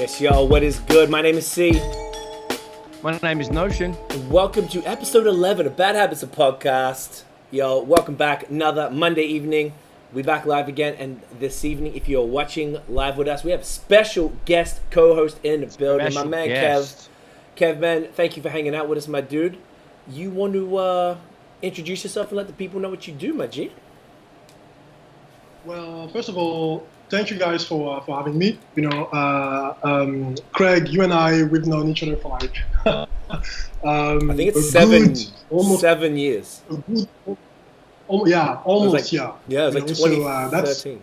Yes, y'all, what is good? My name is C. My name is Notion. Welcome to episode 11 of Bad Habits of Podcast. Yo, welcome back. Another Monday evening. We're back live again, and this evening, if you're watching live with us, we have a special guest co-host in the building. My man, guest. Kev, man, thank you for hanging out with us, my dude. You want to introduce yourself and let the people know what you do, my G? Well, first of all, thank you guys for having me. You know, Craig, you and I, we've known each other for like I think it's almost 7 years. Almost. Yeah, it was like 2013.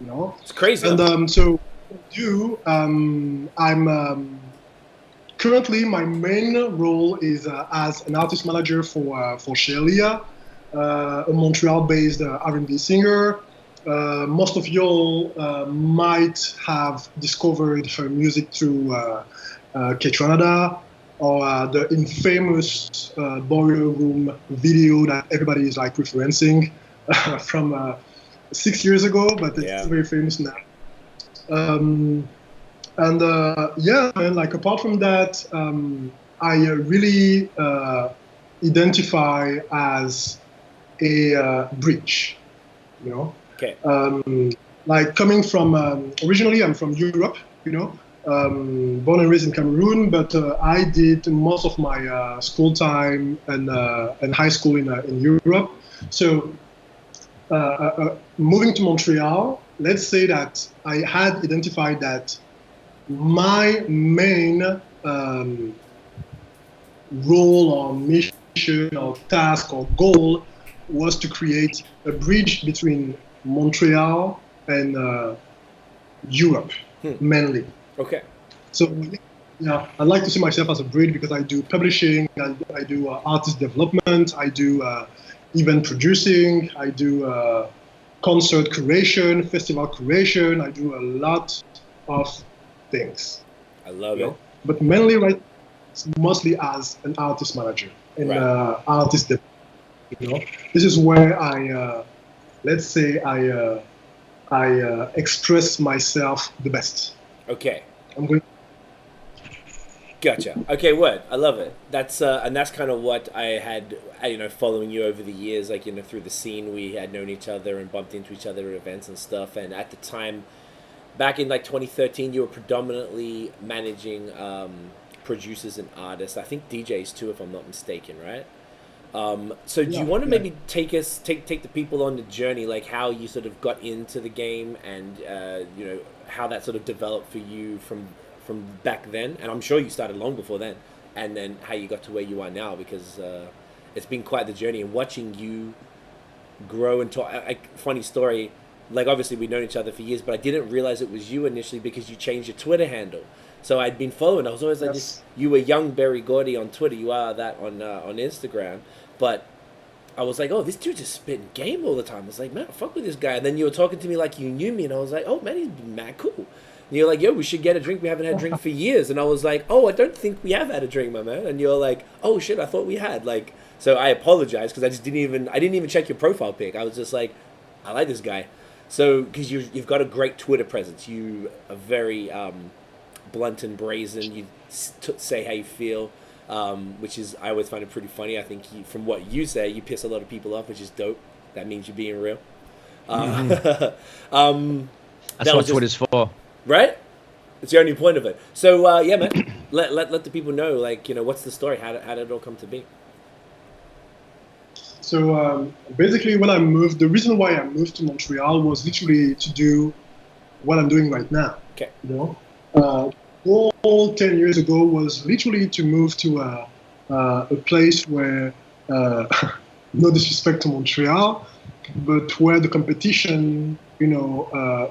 You know, it's crazy. And so, I'm currently my main role is as an artist manager for Shay Lia, a Montreal-based R&B singer. Most of y'all might have discovered her music through K-Canada or the infamous Boiler Room video that everybody is like referencing from 6 years ago, but it's very famous now. And like apart from that, I really identify as a bridge, you know. Okay. Like coming from, originally I'm from Europe, you know, born and raised in Cameroon, but I did most of my school time and high school in Europe. So moving to Montreal, let's say that I had identified that my main role or mission or task or goal was to create a bridge between Montreal and Europe, mainly. Okay. So, yeah, I like to see myself as a bridge because I do publishing, I do artist development, I do event producing, I do concert curation, festival curation, I do a lot of things. I love it. But mainly, right, it's mostly as an artist manager and artist development. You know, this is where I, let's say, I express myself the best. Okay. I'm going. Gotcha. Okay, word. I love it. That's and that's kind of what I had, you know, following you over the years, like, you know, through the scene. We had known each other and bumped into each other at events and stuff. And at the time, back in like 2013, you were predominantly managing producers and artists. I think DJs too, if I'm not mistaken, right? So do you want to maybe take the people on the journey, like how you sort of got into the game and you know, how that sort of developed for you from back then? And I'm sure you started long before then, and then how you got to where you are now, because it's been quite the journey. And watching you grow and talk, funny story, like obviously we've known each other for years, but I didn't realize it was you initially because you changed your Twitter handle. So I'd been following. I was always like, you were Young Berry Gordy on Twitter. You are that on Instagram. But I was like, oh, this dude just spitting game all the time. I was like, man, fuck with this guy. And then you were talking to me like you knew me, and I was like, oh man, he's mad cool. And you're like, yo, we should get a drink. We haven't had a drink for years. And I was like, oh, I don't think we have had a drink, my man. And you're like, oh shit, I thought we had. Like, so I apologize because I didn't even check your profile pic. I was just like, I like this guy. So because you've got a great Twitter presence. You are very blunt and brazen. You say how you feel, which is, I always find it pretty funny. I think from what you say, you piss a lot of people off, which is dope. That means you're being real. That's what Twitter's for, right? It's the only point of it. So yeah, man, let the people know, like, you know, what's the story? How did it all come to be? So basically, when I moved, the reason why I moved to Montreal was literally to do what I'm doing right now. Okay. You know, all 10 years ago was literally to move to a place where, no disrespect to Montreal, but where the competition, you know,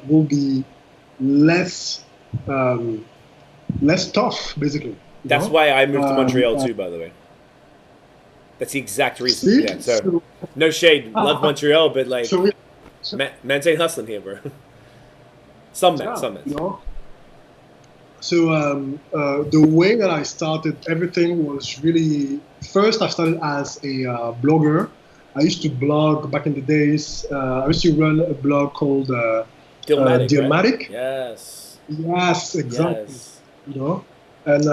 will be less tough, basically. That's why I moved to Montreal too, by the way. That's the exact reason. See? Yeah, so no shade, love Montreal, but like, man's ain't hustling here, bro. Some men. You know? So the way that I started everything was really, first I started as a blogger. I used to blog back in the days. I used to run a blog called Dillmatic. Right? Yes. Yes, exactly. Yes. You know, and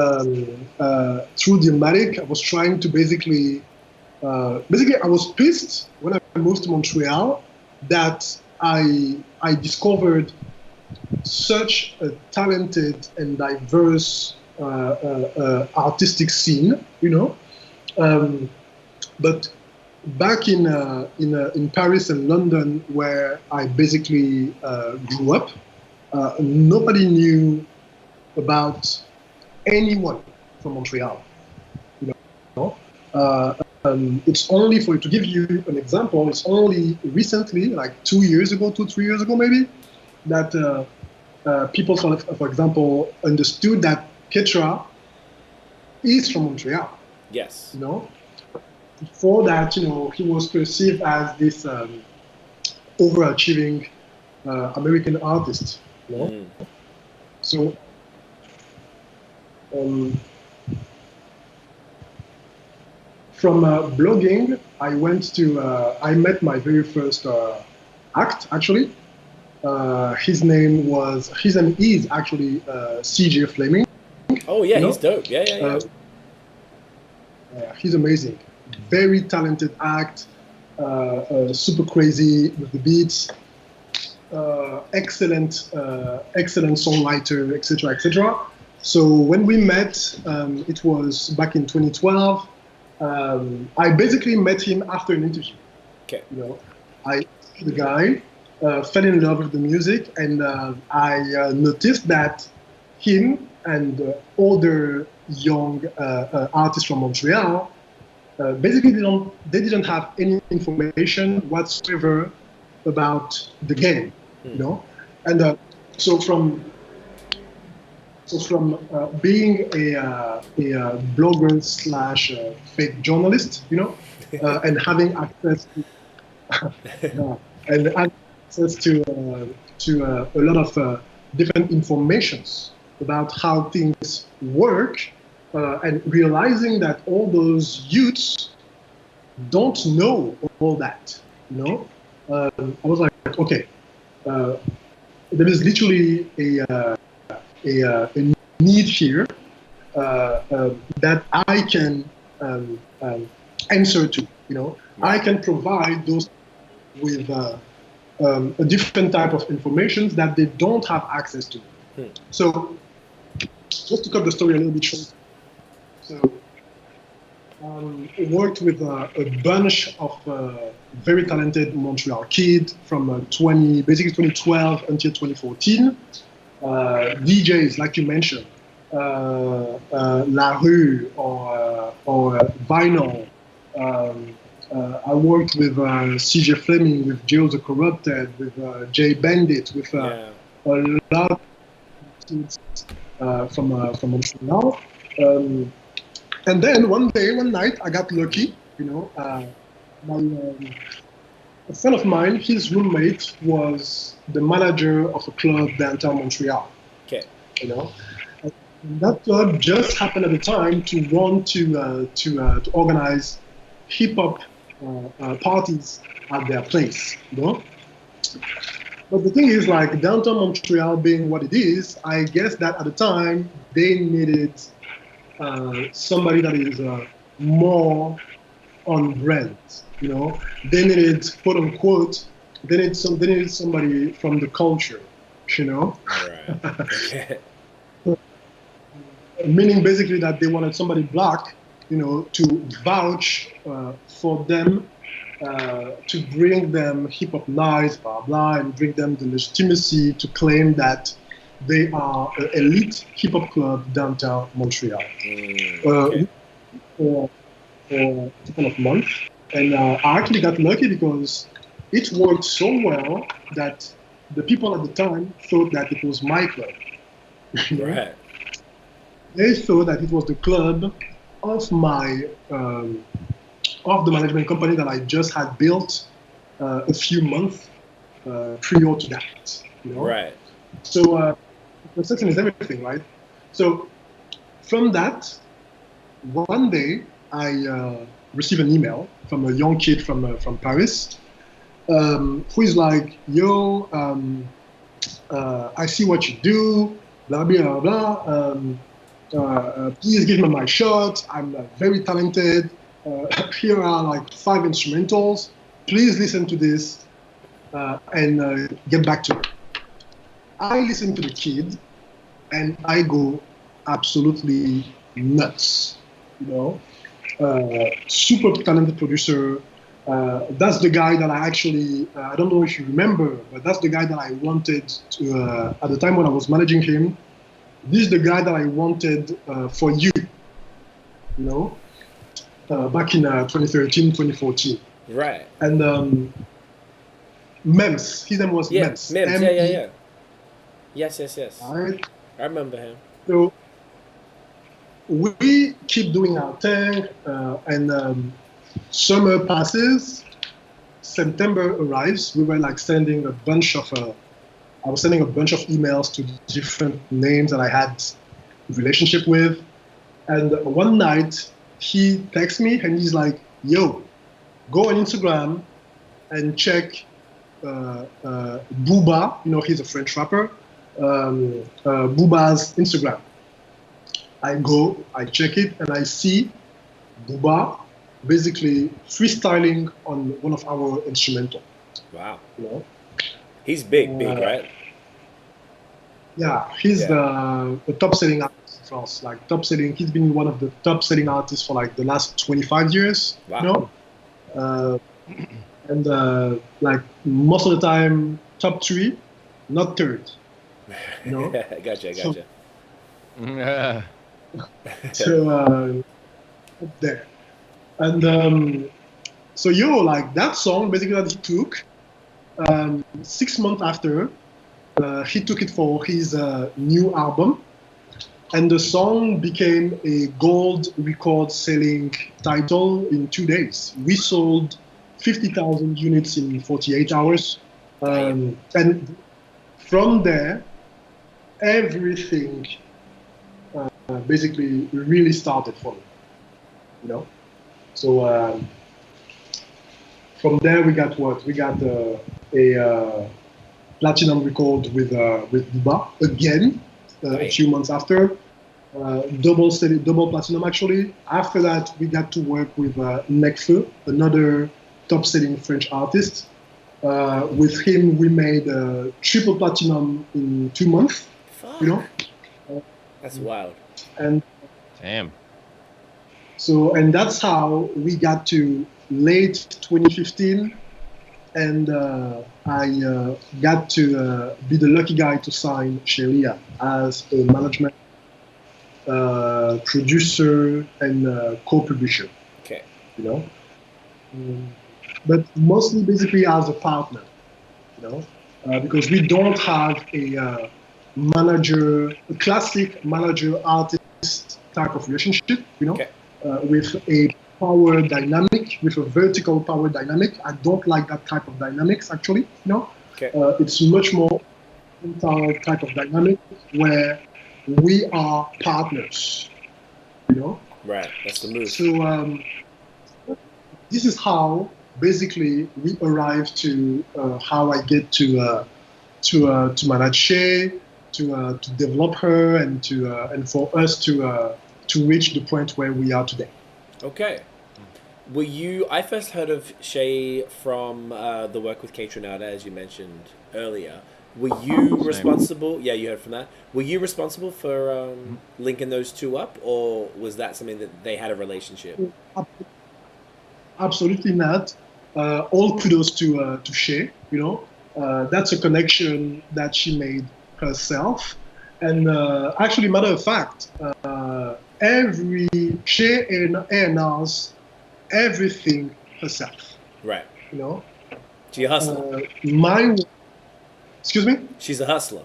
through Diomatic, I was trying to basically I was pissed when I moved to Montreal that I discovered such a talented and diverse artistic scene, you know. But back in Paris and London, where I basically grew up, nobody knew about anyone from Montreal. You know, it's only to give you an example. It's only recently, like 2 years ago, 3 years ago, maybe, that people, for example, understood that Ketra is from Montreal. Yes. You know, before that, you know, he was perceived as this overachieving American artist. You know, so. From blogging, I met my very first act, actually. His name is actually CJ Fleming. Oh, yeah, You know? he's dope. Yeah. He's amazing. Very talented act, super crazy with the beats, excellent songwriter, etc., etc. So when we met, it was back in 2012. I basically met him after an interview. Okay. You know, I the guy, fell in love with the music, and I noticed that him and other young artists from Montreal basically they didn't have any information whatsoever about the game, you know, and so from being a blogger slash fake journalist, you know, and having access to a lot of different informations about how things work, and realizing that all those youths don't know all that, you know, I was like, okay, there is literally a need here that I can answer to. You know, I can provide those with a different type of information that they don't have access to. So, just to cut the story a little bit short. So, I worked with a bunch of very talented Montreal kids from basically 2012 until 2014. DJs, like you mentioned, La Rue or Vinyl. I worked with CJ Fleming, with Joe the Corrupted, with Jay Bandit, with a lot of kids from Montreal. And then one night, I got lucky. You know, a friend of mine, his roommate was the manager of a club downtown Montreal. Okay. You know, and that club just happened at the time to want to organize hip hop parties at their place. You know, but the thing is, like downtown Montreal being what it is, I guess that at the time they needed somebody that is more on brand. You know, they needed, quote unquote, they needed somebody from the culture. You know, Right. Okay. Meaning basically that they wanted somebody black, you know, to vouch for them, to bring them hip hop nights, blah blah, and bring them the legitimacy to claim that they are an elite hip hop club downtown Montreal. Okay. For a couple of months, and I actually got lucky because it worked so well that the people at the time thought that it was my club. Right. They thought that it was the club of my of the management company that I just had built a few months prior to that. You know? Right. So perception is everything, right? So from that, one day I received an email from a young kid from Paris, who is like, "Yo, I see what you do. blah blah blah. Please give me my shot. I'm very talented. Here are like 5 instrumentals. Please listen to this and get back to me. I listen to the kid and I go absolutely nuts. Super talented producer. That's the guy that I actually, I don't know if you remember, but that's the guy that I wanted to, at the time when I was managing him. This is the guy that I wanted for you, back in 2013, 2014. Right. And Mems, his name was Mems. Mems, yeah. Yes. Right. I remember him. So we keep doing our thing, and summer passes, September arrives. We were like sending a bunch of, I was sending a bunch of emails to different names that I had a relationship with. And one night he texts me and he's like, yo, go on Instagram and check Booba, he's a French rapper, Booba's Instagram. I go, I check it, and I see Booba basically freestyling on one of our instrumental. Wow. He's big, right? Yeah, he's the top-selling artist in France. Like top-selling, he's been one of the top-selling artists for like the last 25 years. Wow. And like most of the time, top 3, not third. Gotcha. So up there. And so like that song basically that he took 6 months after, he took it for his new album, and the song became a gold record selling title in 2 days. We sold 50,000 units in 48 hours, and from there everything basically really started for me, So from there we got what? We got a platinum record with Booba again a few months after, double platinum actually. After that we got to work with N.O.T.E, another top-selling French artist. With him we made triple platinum in 2 months. Fuck. That's wild. And damn. So, and that's how we got to late 2015, and I got to be the lucky guy to sign Shay Lia as a management producer and co-publisher. Okay. But mostly basically as a partner, because we don't have a classic manager-artist type of relationship, Okay. With a power dynamic, with a vertical power dynamic. I don't like that type of dynamics, actually, Okay. It's much more horizontal type of dynamic where we are partners, Right, that's the move. So this is how basically we arrive to how I get to manage Shay, to develop her, and for us to reach the point where we are today. Okay. I first heard of Shay from the work with K-Tronada, as you mentioned earlier. Were you responsible? Yeah, you heard from that. Were you responsible for linking those two up, or was that something that they had a relationship? Absolutely not. All kudos to Shay. That's a connection that she made herself. And actually, matter of fact, every Shay A&Rs everything herself. Right. She's a hustler. Excuse me? She's a hustler.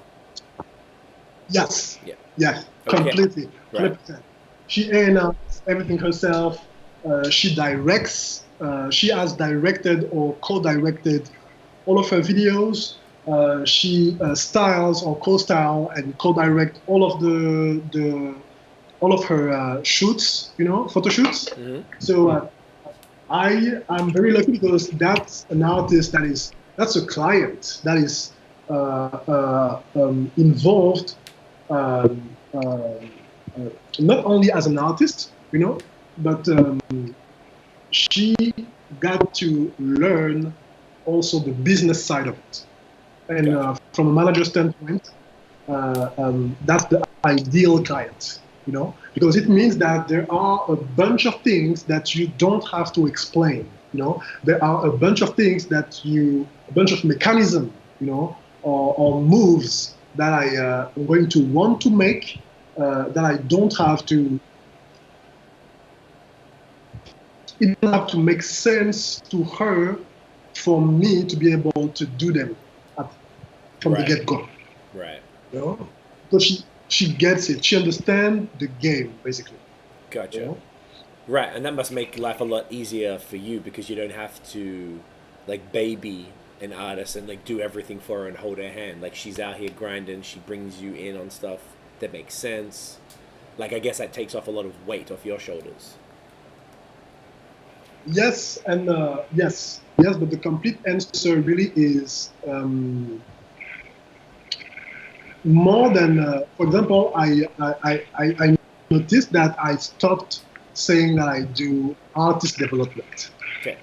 Yes. Yeah. Yeah. Okay. Completely. Right. 100%. She A&Rs everything herself. She directs. She has directed or co-directed all of her videos. She styles or co-style and co-direct all of her shoots, photo shoots. Mm-hmm. So I am very lucky because that's an artist that's a client that is involved um, not only as an artist, but she got to learn also the business side of it. And from a manager standpoint, that's the ideal client, because it means that there are a bunch of things that you don't have to explain. There are a bunch of things that a bunch of mechanism, or moves that I am going to want to make that I don't have to. It doesn't have to make sense to her for me to be able to do them from the get-go. Right. Because she gets it. She understands the game, basically. Gotcha. Right, and that must make life a lot easier for you because you don't have to, like, baby an artist and, like, do everything for her and hold her hand. Like, she's out here grinding. She brings you in on stuff that makes sense. Like, I guess that takes off a lot of weight off your shoulders. Yes, and yes, but the complete answer really is more than. For example, I noticed that I stopped saying that I do artist development. Okay.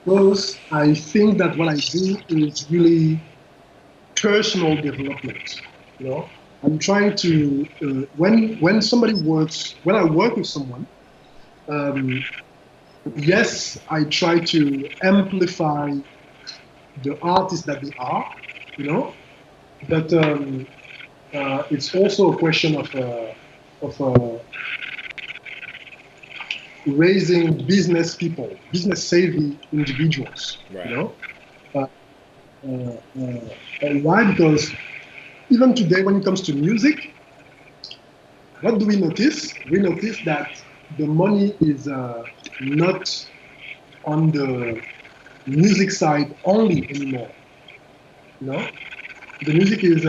Because I think that what I do is really personal development. I'm trying to when I work with someone. Yes, I try to amplify the artists that they are, but it's also a question of raising business people, business savvy individuals. Right. And why? Because even today, when it comes to music, what do we notice? We notice that the money is not on the music side only anymore. The music is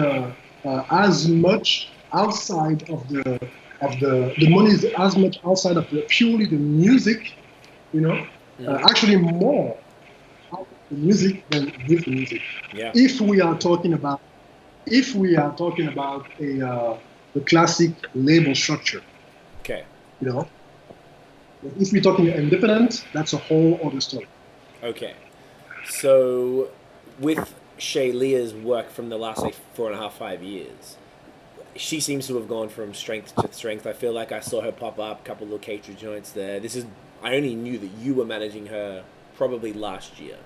as much outside of the money is as much outside of purely the music. Actually more out of the music than with the music. Yeah. If we are talking about the classic label structure. Okay. If we're talking independent, that's a whole other story. Okay. So, with Shay Lia's work from the last, 4.5 years, she seems to have gone from strength to strength. I feel like I saw her pop up, a couple of caterer joints there. I only knew that you were managing her probably last year,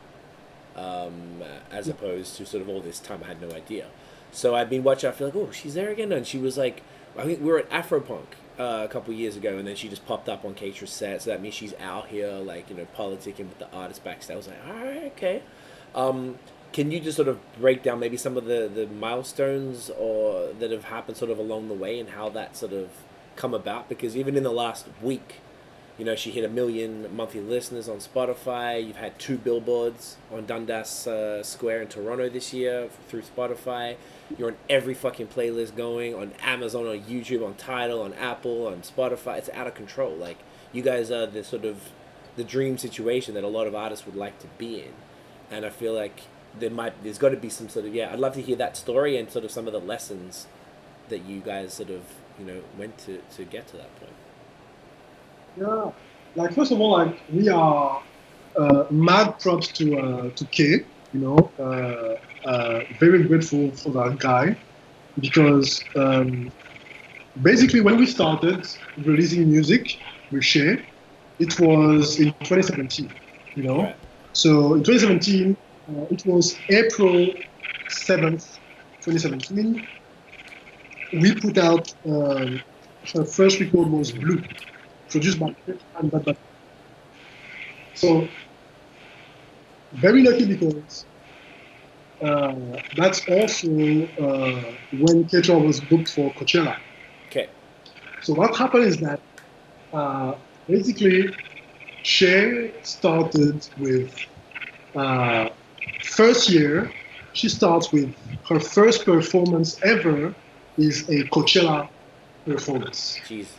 as opposed to sort of all this time. I had no idea. So I've been watching. I feel like, oh, she's there again, and she was like, I think we were at Afropunk a couple of years ago, and then she just popped up on caterer set. So that means she's out here, politicking with the artists backstage. I was like, all right, okay. Can you just sort of break down maybe some of the milestones or that have happened sort of along the way and how that sort of come about? Because even in the last week, she hit 1 million monthly listeners on Spotify. You've had 2 billboards on Dundas Square in Toronto this year through Spotify. You're on every fucking playlist going, on Amazon, on YouTube, on Tidal, on Apple, on Spotify. It's out of control. Like, you guys are the sort of the dream situation that a lot of artists would like to be in. And I feel like there's got to be some sort of, I'd love to hear that story and sort of some of the lessons that you guys sort of, went to get to that point. Yeah, first of all, we are mad props to K, very grateful for that guy because basically when we started releasing music with Shay, it was in 2017, Right. So in 2017, it was April 7th, 2017. We put out, her first record was Blue, produced by and So, very lucky because that's also when Ketra was booked for Coachella. Okay. So what happened is that basically Shay started with first year. She starts with her first performance ever is a Coachella performance. Jesus.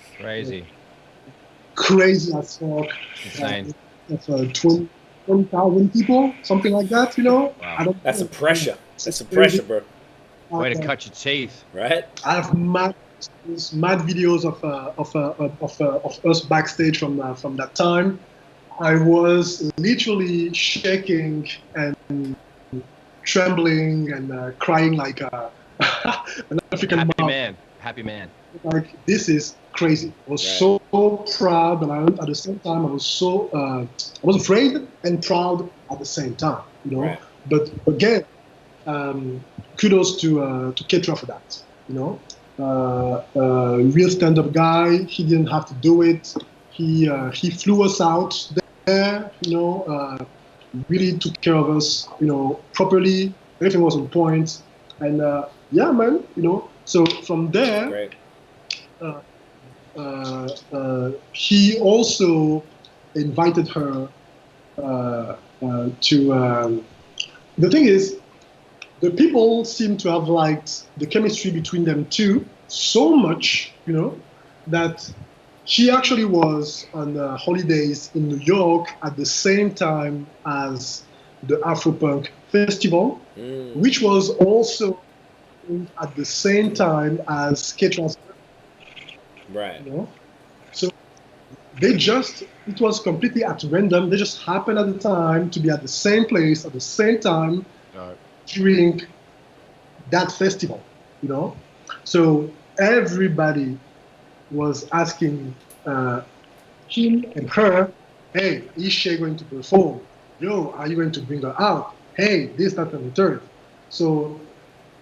Crazy as fuck. Insane. 20,000 people, something like that, Wow. That's a pressure. That's a pressure, bro. Way to cut your teeth. Right? I have mad videos of us backstage from that time. I was literally shaking and trembling and crying like an African mom. Happy man. Like, this is crazy. I was so proud, but at the same time, I was afraid and proud at the same time, you know. Right. But again, kudos to Ketra for that, you know. Real stand-up guy. He didn't have to do it. He flew us out there, you know. Really took care of us, you know, properly. Everything was on point, and yeah, man, you know. So from there, he also invited her to. The thing is, the people seem to have liked the chemistry between them two so much, you know, that she actually was on holidays in New York at the same time as the Afropunk Festival, which was also at the same time as K-Trans. Right. You know? So it was completely at random. They just happened at the time to be at the same place at the same time during that festival, you know? So everybody was asking him and her, hey, is Shay going to perform? Yo, are you going to bring her out? Hey, this, that, and the third. So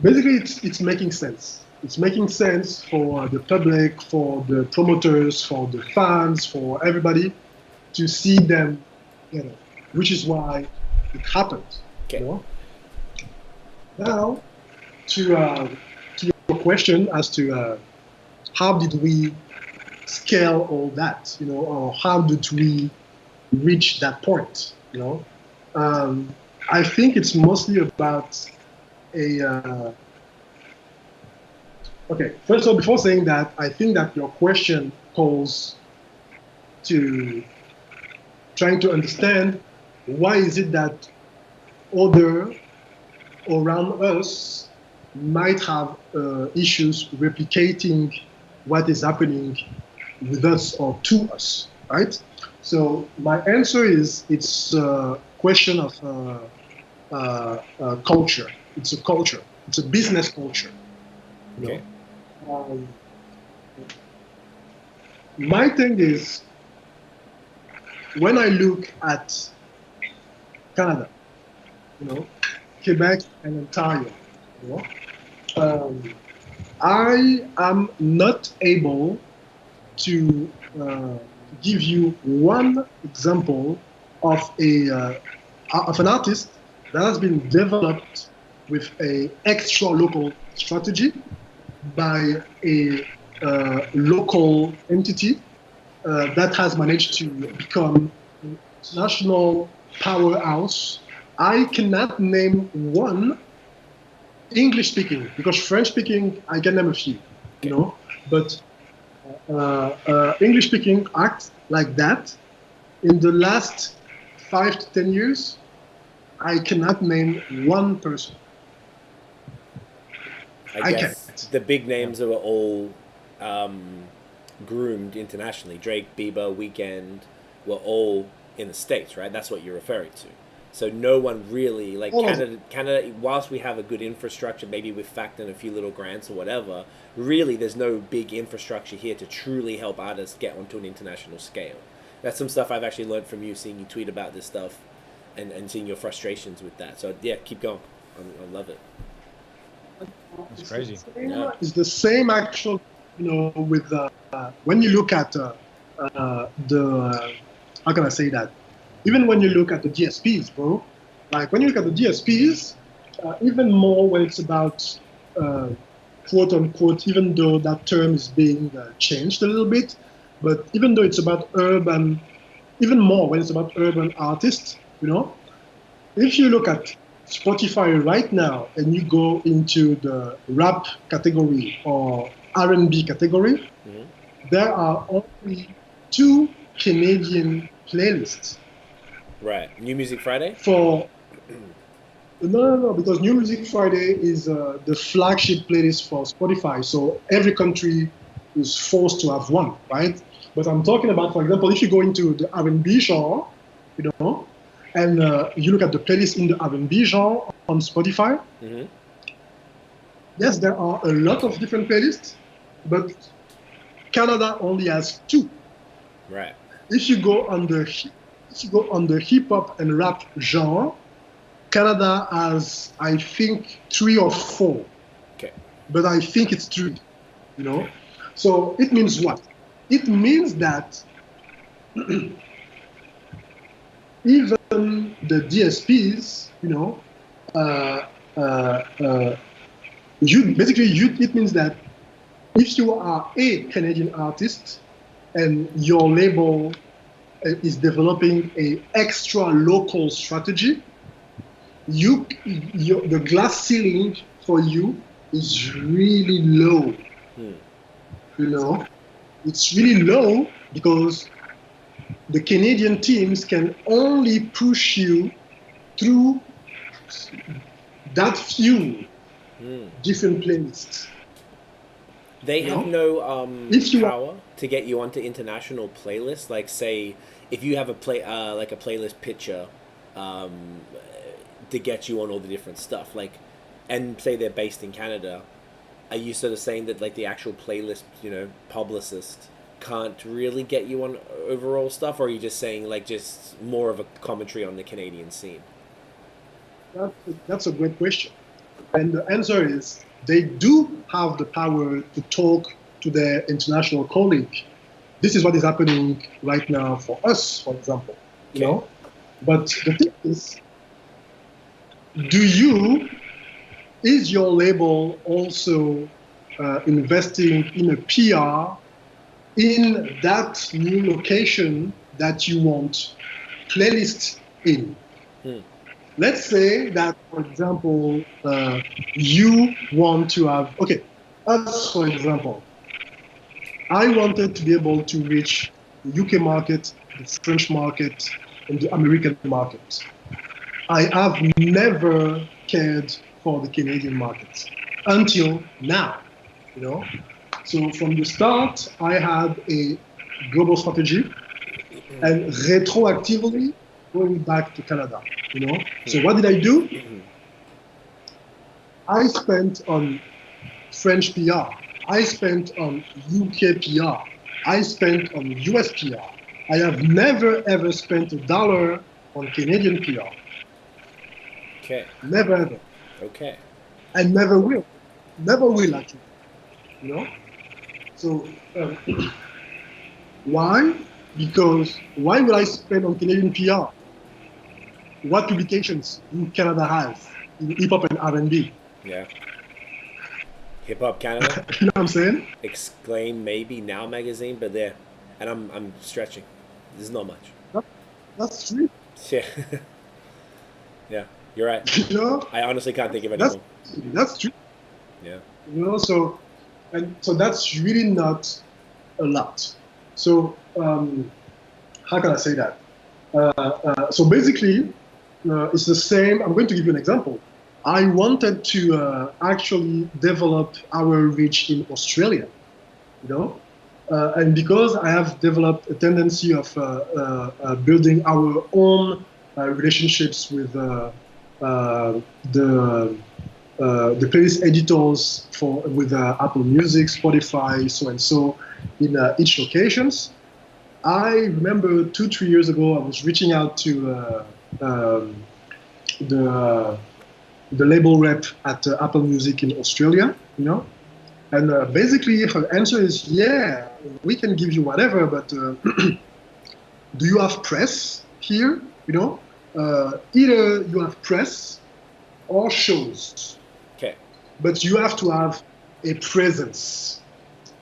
basically, it's making sense. It's making sense for the public, for the promoters, for the fans, for everybody to see them, you know, which is why it happened. Okay. You know? Now, to your question as to how did we scale all that, you know, or how did we reach that point, you know? I think it's mostly about okay, first of all, before saying that, I think that your question calls to trying to understand why is it that other around us might have issues replicating what is happening with us or to us, right? So my answer is it's a question of culture. It's a culture. It's a business culture. Okay. My thing is, when I look at Canada, you know, Quebec and Ontario, you know, I am not able to give you one example of an artist that has been developed with a extra local strategy by a local entity that has managed to become an international powerhouse. I cannot name one English speaking, because French speaking I can name a few, you know, but English speaking acts like that in the last 5 to 10 years, I cannot name one person. I guess the big names that were all groomed internationally. Drake, Bieber, Weeknd were all in the States, right? That's what you're referring to. So no one really, like Canada, whilst we have a good infrastructure, maybe we've factored in a few little grants or whatever, really there's no big infrastructure here to truly help artists get onto an international scale. That's some stuff I've actually learned from you, seeing you tweet about this stuff and seeing your frustrations with that. So yeah, keep going. I love it. It's crazy. It's the same actual, you know, with when you look at the how can I say that? Even when you look at the DSPs, bro, like when you look at the DSPs, even more when it's about quote unquote, even though that term is being changed a little bit, but even though it's about urban, even more when it's about urban artists, you know, if you look at Spotify right now and you go into the rap category or R&B category, there are only 2 Canadian playlists. Right. New Music Friday? No, because New Music Friday is the flagship playlist for Spotify. So every country is forced to have one, right? But I'm talking about, for example, if you go into the R&B genre, you know, and you look at the playlist in the R&B genre on Spotify, yes, there are a lot of different playlists, but Canada only has two. Right. If you go on the hip hop and rap genre, Canada has, I think, 3 or 4. Okay. But I think it's 3, you know. Okay. So it means what? It means that even the DSPs, you know, it means that if you are a Canadian artist and your label is developing a extra local strategy, the glass ceiling for you is really low. You know, it's really low because the Canadian teams can only push you through that few different playlists. They have no power to get you onto international playlists. Like, say, if you have a playlist picture, to get you on all the different stuff, like, and say they're based in Canada, are you sort of saying that, like, the actual playlist, you know, publicist can't really get you on overall stuff, or are you just saying, like, just more of a commentary on the Canadian scene? That's a great question, and the answer is they do have the power to talk to their international colleague. This is what is happening right now for us, for example. You know, but the thing is, is your label also investing in a PR in that new location that you want playlists in? Let's say that, for example, you want to have, us, for example, I wanted to be able to reach the UK market, the French market, and the American market. I have never cared for the Canadian market until now, you know. So from the start, I had a global strategy and retroactively going back to Canada, you know. So what did I do? I spent on French PR. I spent on UK PR. I spent on US PR. I have never ever spent $1 on Canadian PR. Okay. Never ever. Okay. And never will. Never will, actually. You know? So, why? Because why would I spend on Canadian PR? What publications do Canada have in hip hop and R&B? Yeah. Hip Hop Canada. You know what I'm saying? Exclaim maybe Now magazine, but there, and I'm stretching. There's not much. That's true. Yeah. Yeah, you're right. You know? I honestly can't think of anyone. That's true. Yeah. You know, so that's really not a lot. So how can I say that? So basically, it's the same. I'm going to give you an example. I wanted to actually develop our reach in Australia, you know, and because I have developed a tendency of building our own relationships with the playlist editors with Apple Music, Spotify, so and so in each locations. I remember 2-3 years ago I was reaching out to the label rep at Apple Music in Australia, you know, and basically her answer is, yeah, we can give you whatever, but do you have press here? You know, either you have press or shows. Okay. But you have to have a presence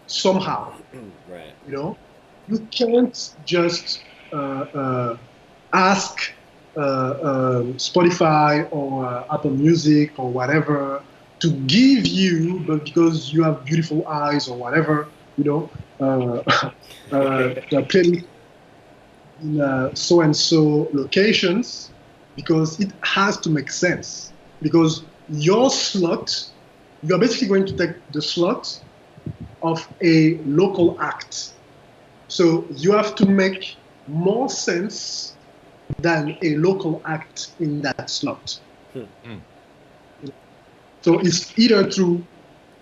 somehow. Right. You know, you can't just ask Spotify or Apple Music or whatever to give you, but because you have beautiful eyes or whatever, you know, the playlist in so and so locations, because it has to make sense. because your slot, you're basically going to take the slot of a local act. So you have to make more sense than a local act in that slot. So it's either through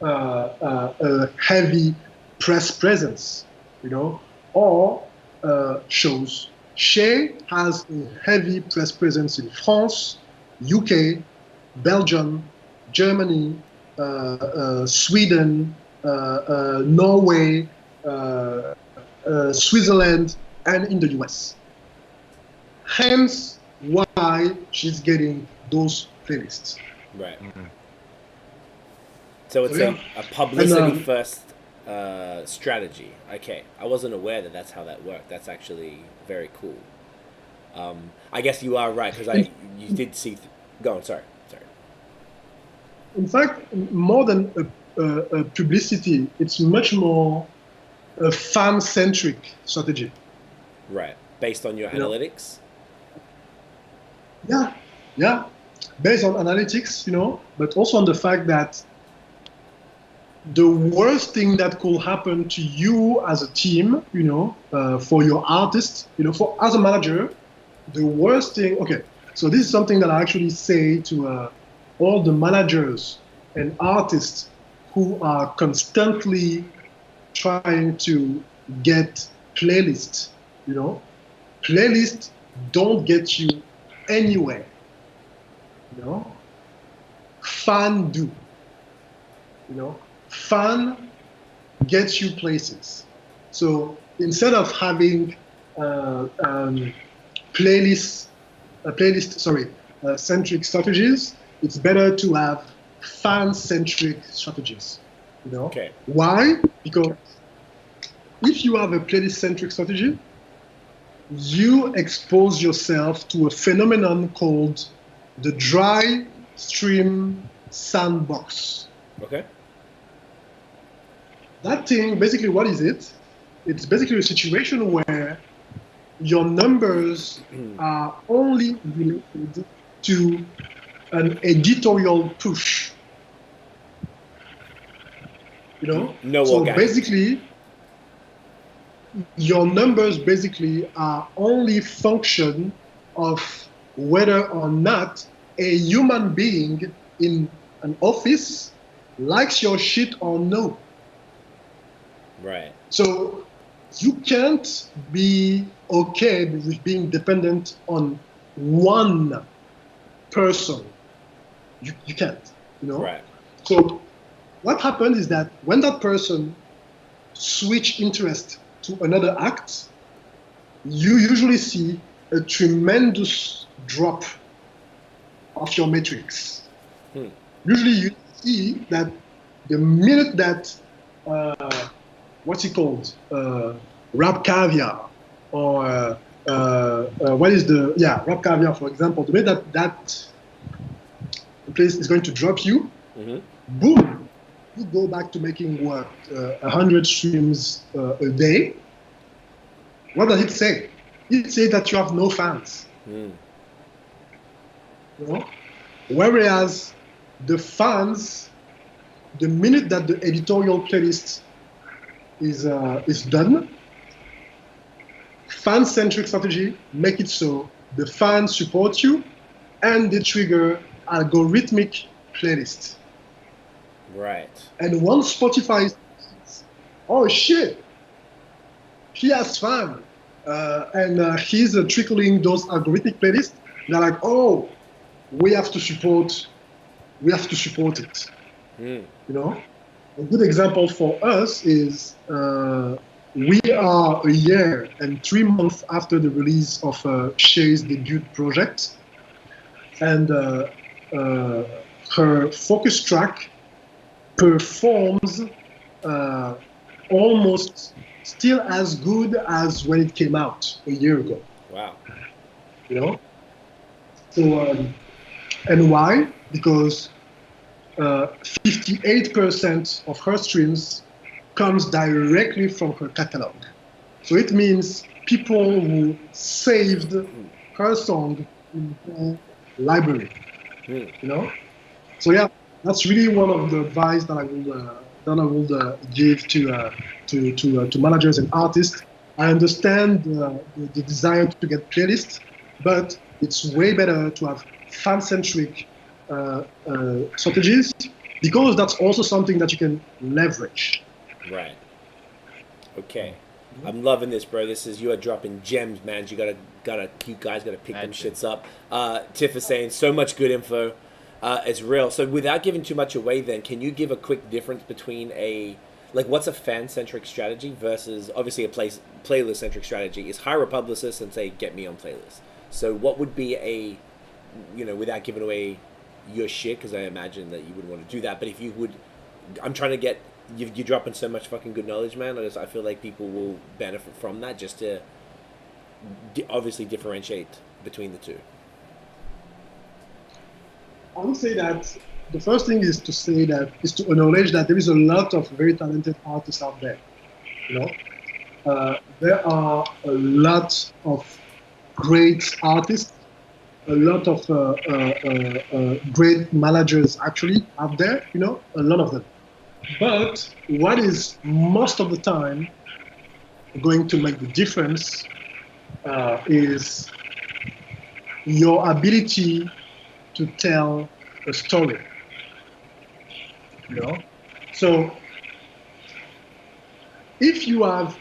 a heavy press presence, or shows. Shay has a heavy press presence in France, UK, Belgium, Germany, Sweden, Norway, Switzerland, and in the US. Hence why she's getting those playlists. Right. So it's a publicity first strategy. Okay, I wasn't aware that that's how that worked. That's actually very cool. I guess you are right, because you did see. Go on. Sorry. In fact, more than a publicity, it's much more a fan-centric strategy. Right, based on your analytics. Yeah, based on analytics, but also on the fact that the worst thing that could happen to you as a team, for your artist, as a manager, the worst thing. Okay, so this is something that I actually say to all the managers and artists who are constantly trying to get playlists. Playlists don't get you anywhere. Fan do. Fan gets you places. So instead of having centric strategies, it's better to have fan-centric strategies. Okay. Why? Because if you have a playlist-centric strategy, you expose yourself to a phenomenon called the dry stream sandbox. Okay. That thing, basically, what is it? It's basically a situation where your numbers are only related to an editorial push. No so organic. Basically, your numbers basically are only function of whether or not a human being in an office likes your shit or no. Right. So you can't be okay with being dependent on one person. You can't, Right. So what happens is that when that person switch interest to another act, you usually see a tremendous drop of your metrics. Usually you see that the minute that what's it called? Rap Caviar, or Rap Caviar, for example, the minute that place is going to drop you, boom, you go back to making 100 streams a day. What does it say? It says that you have no fans. Whereas the fans, the minute that the editorial playlist is done, fan-centric strategy make it so the fans support you and they trigger algorithmic playlist. Right. And once Spotify says, oh shit, he has fun, and he's trickling those algorithmic playlists, they're like, oh, we have to support it. A good example for us is we are a year and 3 months after the release of Shay's debut project, and her focus track performs almost still as good as when it came out a year ago. Wow. So, and why? Because 58% of her streams comes directly from her catalog. So it means people who saved her song in her library. So yeah, that's really one of the advice that I would give to managers and artists. I understand the desire to get playlists, but it's way better to have fan-centric strategies because that's also something that you can leverage. Right. Okay. I'm loving this, bro. This is, you are dropping gems, man. You guys gotta pick them shits up. Tiff is saying so much good info. It's real. So without giving too much away, then can you give a quick difference between what's a fan-centric strategy versus obviously a playlist-centric strategy? Is hire a publicist and say, get me on playlist. So what would be without giving away your shit, because I imagine that you wouldn't want to do that, but if you would, I'm trying to get, you're dropping so much fucking good knowledge, man. I feel like people will benefit from that, just to obviously differentiate between the two. I would say that the first thing is to acknowledge that there is a lot of very talented artists out there. There are a lot of great artists, a lot of great managers actually out there. A lot of them. But what is most of the time going to make the difference is your ability to tell a story. So if you have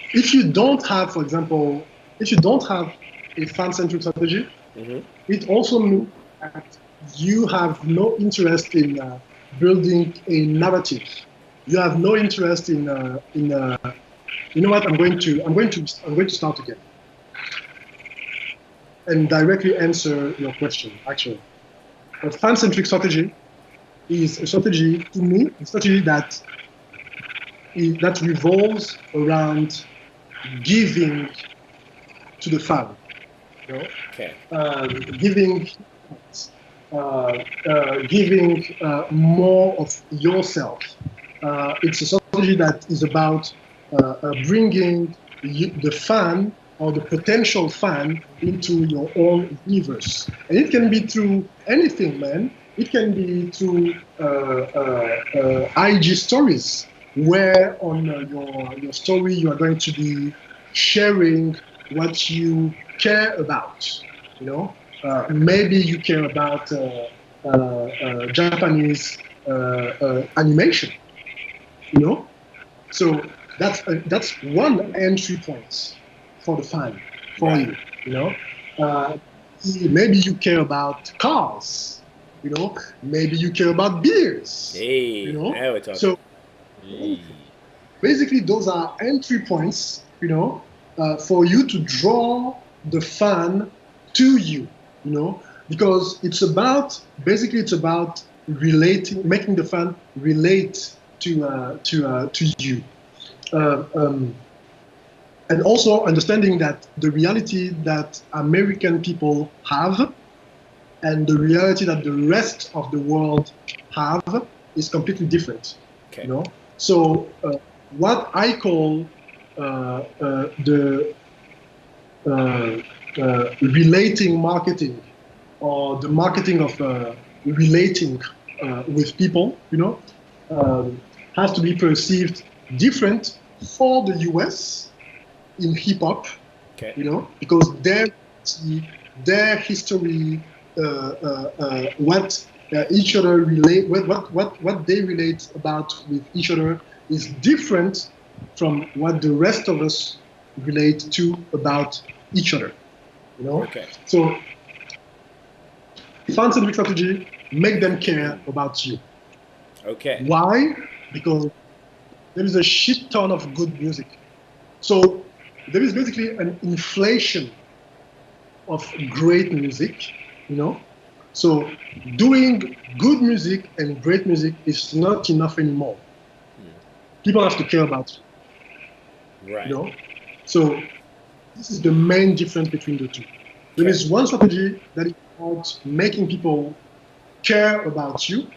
if you don't have, for example, if you don't have a fan-centric strategy, it also means that you have no interest in building a narrative. You have no interest in you know what? I'm going to start again and directly answer your question. Actually, a fan-centric strategy is a strategy, to me, a strategy that revolves around giving to the fan. Okay. Giving more of yourself. It's a strategy that is about bringing the fan or the potential fan into your own universe. And it can be through anything, man. It can be through IG stories, where on your story you are going to be sharing what you care about. Maybe you care about Japanese animation. So that's one entry point for the fan, for you. Maybe you care about cars. Maybe you care about beers. Hey, now we're talking. So basically, those are entry points. For you to draw the fan to you. Because it's about relating, making the fan relate to you. And also understanding that the reality that American people have and the reality that the rest of the world have is completely different. Okay. So what I call the relating marketing, or the marketing of relating with people, has to be perceived different for the US in hip hop, okay. Because their history, what each other relate, what they relate about with each other is different from what the rest of us relate to about each other. Okay. So, fan-centric strategy, make them care about you. Okay. Why? Because there is a shit ton of good music. So there is basically an inflation of great music, So doing good music and great music is not enough anymore. People have to care about you. Right. So this is the main difference between the two. There is one strategy that is about making people care about you,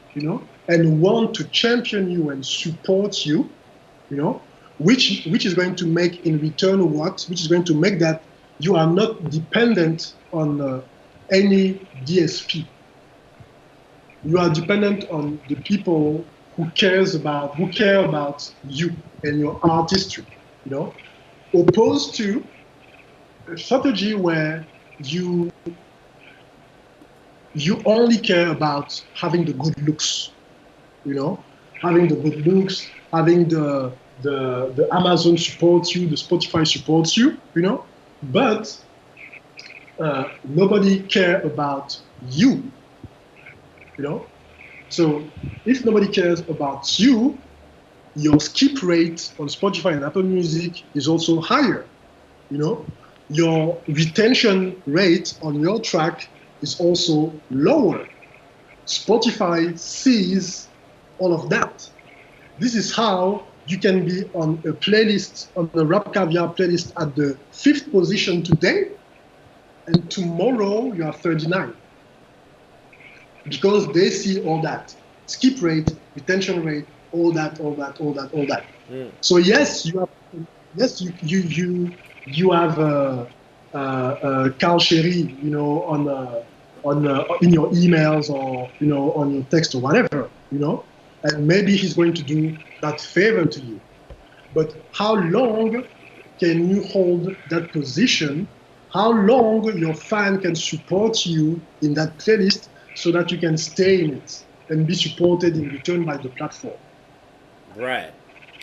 and want to champion you and support you, which is going to make in return what? Which is going to make that you are not dependent on any DSP. You are dependent on the people who care about you and your artistry, you know, opposed to a strategy where you only care about having the good looks, you know, having the good looks, having the Amazon supports you, the Spotify supports you, you know, but nobody care about you, you know. So if nobody cares about you, your skip rate on Spotify and Apple Music is also higher, you know. Your retention rate on your track is also lower. Spotify sees all of that. This is how you can be on a playlist, on the Rap Caviar playlist at the 5th position today, and tomorrow you are 39. Because they see all that. Skip rate, retention rate, all that. So yes, you have Carl Sherry, you know, in your emails or, you know, on your text or whatever, you know, and maybe he's going to do that favor to you. But how long can you hold that position? How long your fan can support you in that playlist so that you can stay in it and be supported in return by the platform? Right.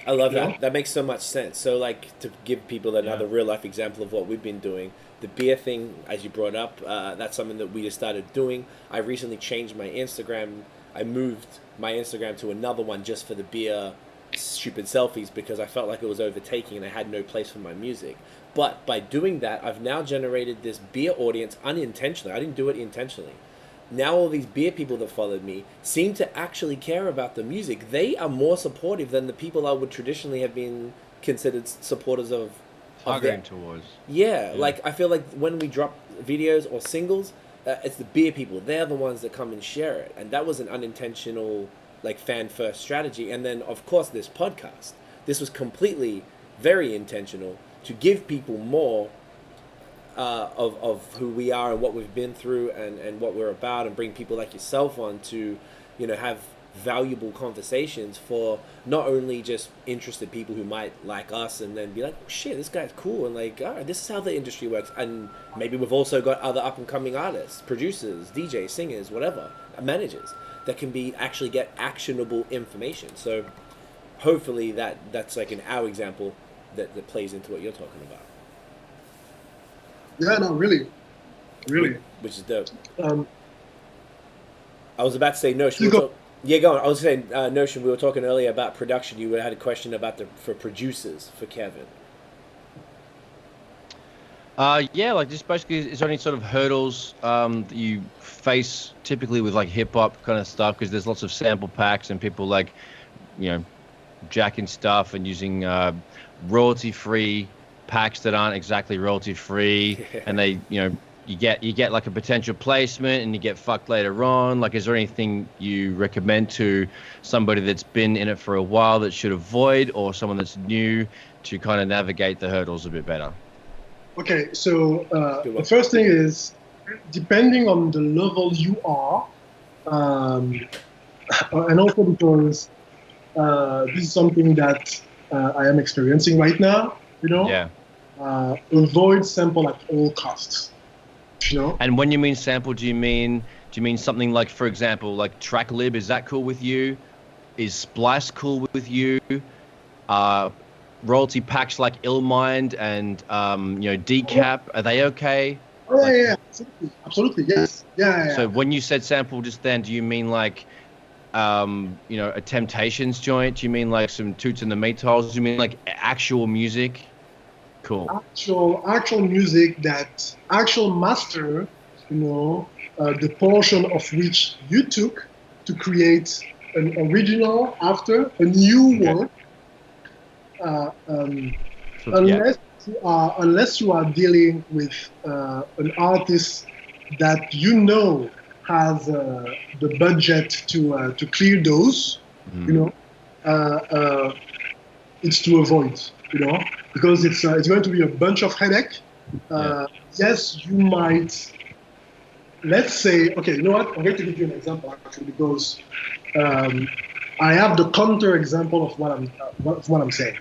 I love Yeah. that. That makes so much sense. So, like, to give people another real life example of what we've been doing, the beer thing, as you brought up, that's something that we just started doing. I recently changed my Instagram. I moved my Instagram to another one just for the beer stupid selfies because I felt like it was overtaking and I had no place for my music. But by doing that, I've now generated this beer audience unintentionally. I didn't do it intentionally. Now all these beer people that followed me seem to actually care about the music. They are more supportive than the people I would traditionally have been considered supporters of. Targeting towards. Yeah, like I feel like when we drop videos or singles, it's the beer people. They're the ones that come and share it. And that was an unintentional, like, fan-first strategy. And then, of course, this podcast. This was completely very intentional to give people more of who we are and what we've been through and what we're about, and bring people like yourself on to, you know, have valuable conversations for not only just interested people who might like us and then be like, oh, shit, this guy's cool, and like, all right, this is how the industry works. And maybe we've also got other up and coming artists, producers, DJs, singers, whatever, managers that can be actually get actionable information. So hopefully that's like our example that plays into what you're talking about. Yeah, no, really. Which is dope. Um, I was about to say, Notion. You go. Yeah, go on. I was saying, Notion, we were talking earlier about production. You had a question about for producers for Kevin. Yeah, like just basically, is there any sort of hurdles that you face typically with like hip hop kind of stuff? Because there's lots of sample packs and people like, you know, jacking stuff and using royalty free packs that aren't exactly royalty free, and they, you know, you get like a potential placement and you get fucked later on. Like, is there anything you recommend to somebody that's been in it for a while that should avoid, or someone that's new to kind of navigate the hurdles a bit better? Okay, so the first thing is, depending on the level you are, and also because this is something that I am experiencing right now, you know? Yeah. Avoid sample at all costs, you know? And when you mean sample, do you mean something like, for example, like TrackLib, is that cool with you? Is Splice cool with you? Royalty packs like Illmind and you know, Decap, are they okay? Oh, like, yeah, absolutely, yes. Yeah. So when you said sample just then, do you mean like you know, a Temptations joint? Do you mean like some Toots and the Maytals? Do you mean like actual music? Cool. Actual music, that actual master, you know, the portion of which you took to create an original after a new work. Unless you are dealing with an artist that you know has the budget to clear those, you know, it's to avoid, you know, because it's going to be a bunch of headache. Yes, you might let's say, okay, you know what? I'm going to give you an example actually because I have the counter example of what I'm saying.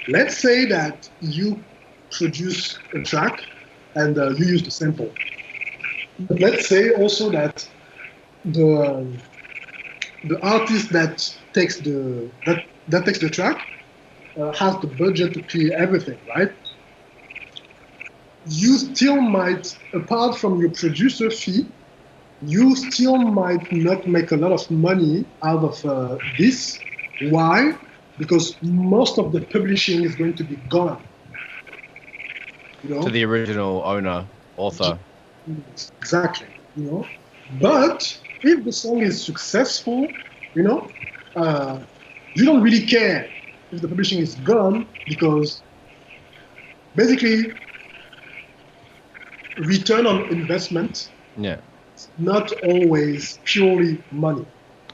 Let's say that you produce a track and you use the sample. But let's say also that the artist that takes the track has the budget to clear everything, right? You still might, apart from your producer fee, you still might not make a lot of money out of this. Why? Because most of the publishing is going to be gone. You know? To the original owner, author. Exactly. You know, but if the song is successful, you know, you don't really care if the publishing is gone because basically return on investment. Yeah. Not always purely money.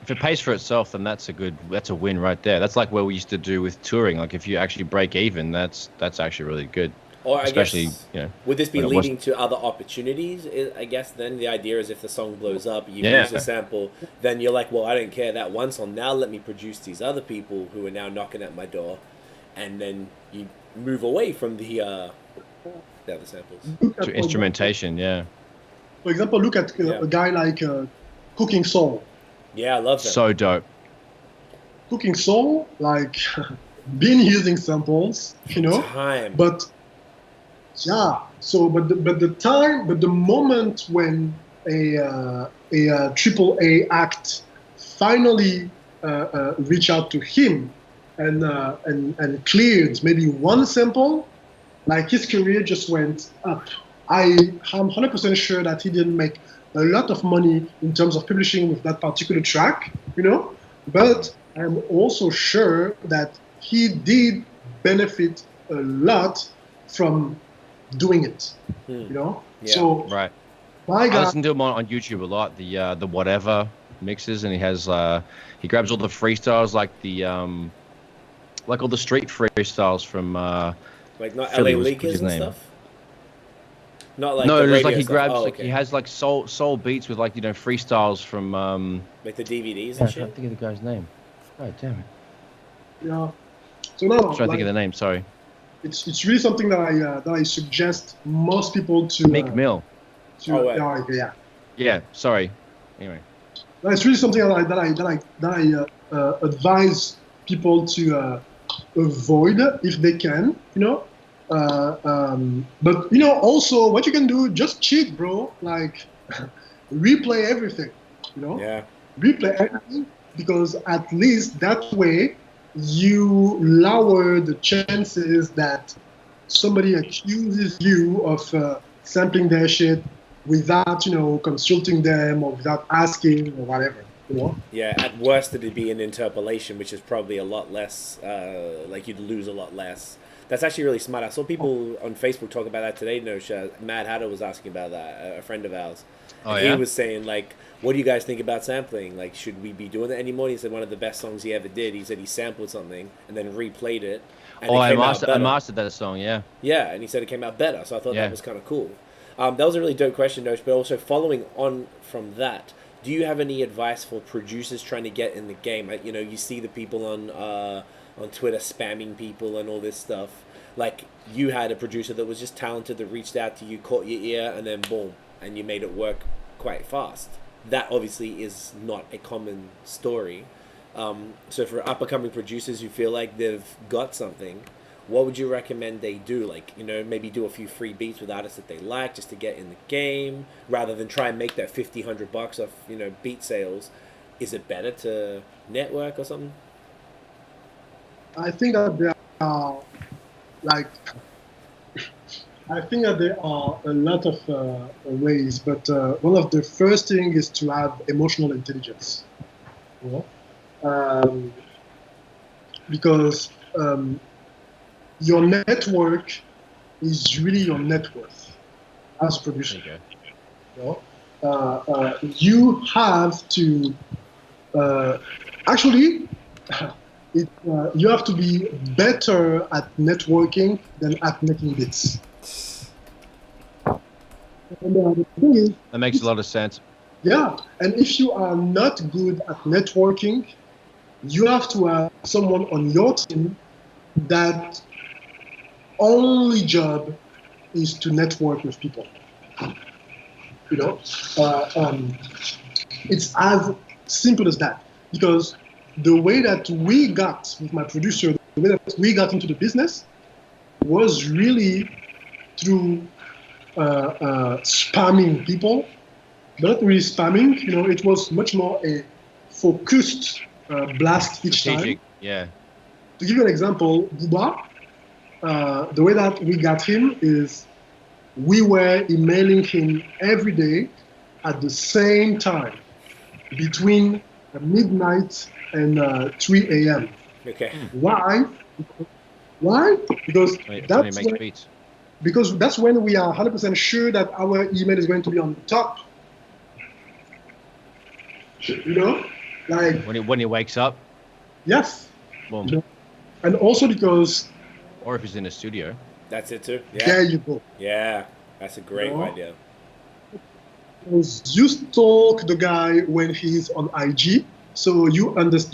If it pays for itself, then that's a win right there. That's like what we used to do with touring. Like if you actually break even, that's actually really good. Or especially, I guess, you know, would this be leading to other opportunities? I guess then the idea is if the song blows up, you use the sample, then you're like, well, I don't care that one song. Now let me produce these other people who are now knocking at my door, and then you move away from the other samples to instrumentation. Yeah. For example, look at a guy like Cooking Soul. Yeah, I love that. So dope. Cooking Soul, like, been using samples, you know, but yeah. So, but the moment when a AAA act finally reach out to him and cleared maybe one sample, like his career just went up. I'm 100% sure that he didn't make a lot of money in terms of publishing with that particular track, you know, but I'm also sure that he did benefit a lot from doing it, you know. Yeah, so right. I listen to him on YouTube a lot. The whatever mixes, and he has he grabs all the freestyles like all the street freestyles from like not Philly, LA Leakers and stuff. Not like no, the just like he stuff. grabs he has like soul beats with like freestyles from like the DVDs and shit. I can't think of the guy's name. Oh damn it. Yeah. So no, I'm trying to think of the name. Sorry. It's really something that I suggest most people to Meek Mill. Yeah. Sorry. Anyway. It's really something that I advise people to avoid if they can, you know. But you know, also what you can do, just cheat, bro. Like replay everything, you know. Yeah. Replay everything because at least that way you lower the chances that somebody accuses you of sampling their shit without, you know, consulting them or without asking or whatever, you know? Yeah, at worst it'd be an interpolation, which is probably a lot less, like you'd lose a lot less. That's actually really smart. I saw people on Facebook talk about that today, Mad Hatter was asking about that, a friend of ours. He was saying, like, what do you guys think about sampling? Like, should we be doing that anymore? He said one of the best songs he ever did, he said he sampled something and then replayed it. And I mastered that song, yeah. Yeah, and he said it came out better, so I thought that was kind of cool. That was a really dope question, Nosh, but also following on from that, do you have any advice for producers trying to get in the game? Like, you know, you see the people on Twitter spamming people and all this stuff. Like, you had a producer that was just talented, that reached out to you, caught your ear, and then boom, and you made it work quite fast. That obviously is not a common story. So for up-and-coming producers who feel like they've got something, what would you recommend they do? Like, you know, maybe do a few free beats with artists that they like just to get in the game, rather than try and make that $50-100 off, you know, beat sales. Is it better to network or something? I think that there are there are a lot of ways, but one of the first thing is to have emotional intelligence. You know? Because your network is really your net worth as a producer. Okay. You know? You have to actually you have to be better at networking than at making beats. And the thing is, That makes a lot of sense. yeah, and if you are not good at networking, you have to have someone on your team that only job is to network with people. You know, uh, um, it's as simple as that. Because the way that we got with my producer, the way that we got into the business was really through spamming people, but not really spamming. You know, it was much more a focused blast each Strategic, time. yeah. To give you an example, Buba, the way that we got him is we were emailing him every day at the same time between midnight and 3 a.m. Okay. Why? Why? Because When he that's makes when, beats. because that's when we are 100% sure that our email is going to be on the top. You know, like When he wakes up, yes, boom. you know? And also because Or if he's in a studio. That's it too. Yeah. there you go. Yeah. That's a great No. idea. Because you stalk the guy when he's on IG, so you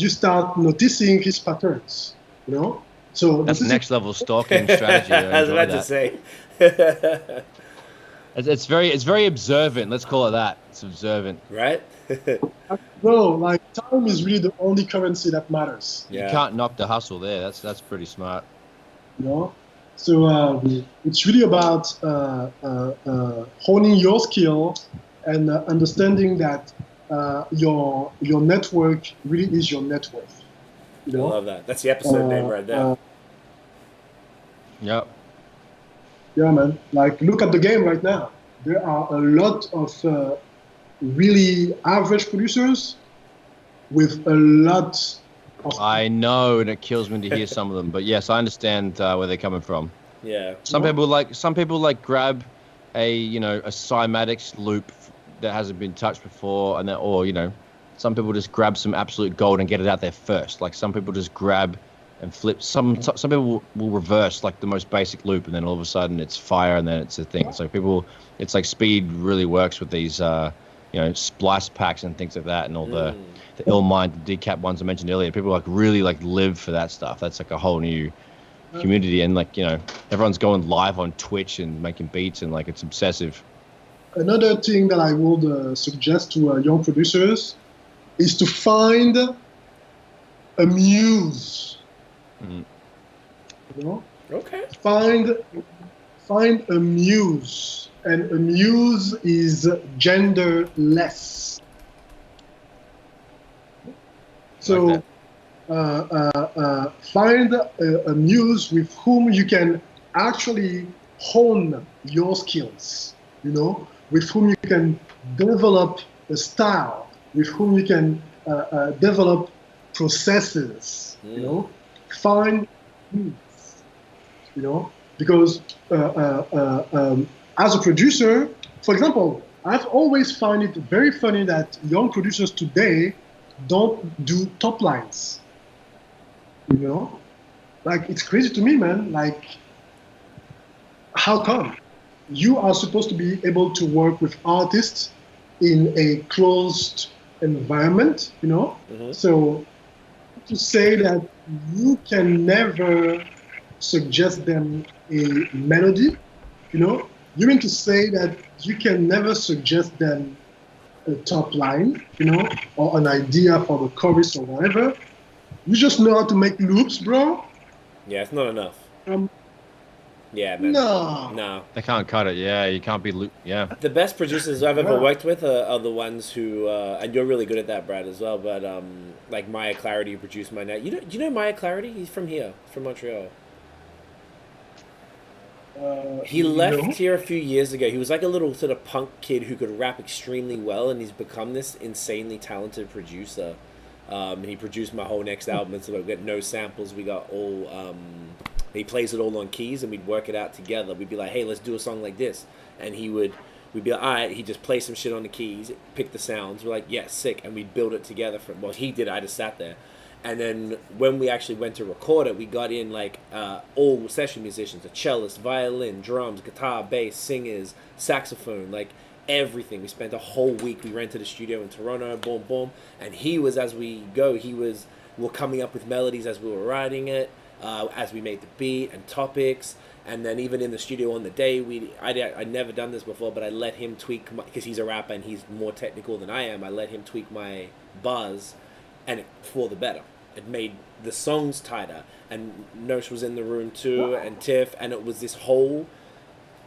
start noticing his patterns. You know, so That's this is next level stalking strategy. I I was enjoy about to that. say. It's very observant. Let's call it that. It's observant. Right? bro, like time is really the only currency that matters. You Yeah. can't knock the hustle there. That's pretty smart. You know, so it's really about honing your skill and understanding that your network really is your net worth. You I know, love that. That's the episode name right there. Yep. yeah, man. Like, look at the game right now. There are a lot of really average producers with a lot of. I know, and it kills me to hear some of them. But yes, I understand where they're coming from. Yeah. Some people like grab a cymatics loop that hasn't been touched before, and then some people just grab some absolute gold and get it out there first. Like some people just grab and flip. Some people will reverse like the most basic loop, and then all of a sudden it's fire, and then it's a thing. So it's like speed really works with these splice packs and things like that, and all the ill-minded decap ones I mentioned earlier. People like really like live for that stuff. That's like a whole new community, and everyone's going live on Twitch and making beats, and like it's obsessive. Another thing that I would suggest to young producers is to find a muse. Mhm. You know, Okay. find a muse, and a muse is genderless. So. Like Find a muse with whom you can actually hone your skills, with whom you can develop a style, with whom you can develop processes, find muse, because as a producer, for example, I've always found it very funny that young producers today don't do top lines. Like it's crazy to me, man. Like, how come? You are supposed to be able to work with artists in a closed environment, So to say that you can never suggest them a melody, you mean to say that you can never suggest them a top line, or an idea for the chorus or whatever. You just know how to make loops, bro? Yeah, it's not enough. Yeah, man. No. They can't cut it. Yeah, you can't be yeah. The best producers I've ever worked with are the ones who, and you're really good at that, Brad, as well. But like Maya Clarity, who produced my net. You know Maya Clarity? He's from here, from Montreal. He left here a few years ago. He was like a little sort of punk kid who could rap extremely well, and he's become this insanely talented producer. He produced my whole next album, and so we got no samples. We got all. He plays it all on keys, and we'd work it out together. We'd be like, "Hey, let's do a song like this," and we'd be like, "All right." He'd just play some shit on the keys, pick the sounds. We're like, "Yeah, sick," and we'd build it together. He did. I just sat there, And then when we actually went to record it, we got in like all session musicians, a cellist, violin, drums, guitar, bass, singers, saxophone, like everything. We spent a whole week. We rented a studio in Toronto, boom, boom. And he was, as we go, we're coming up with melodies as we were writing it, as we made the beat and topics. And then even in the studio on the day, I'd never done this before, but I let him tweak, because he's a rapper and he's more technical than I am, I let him tweak my buzz, and for the better. It made the songs tighter, and N.O.T.E was in the room too, and Tiff, and it was this whole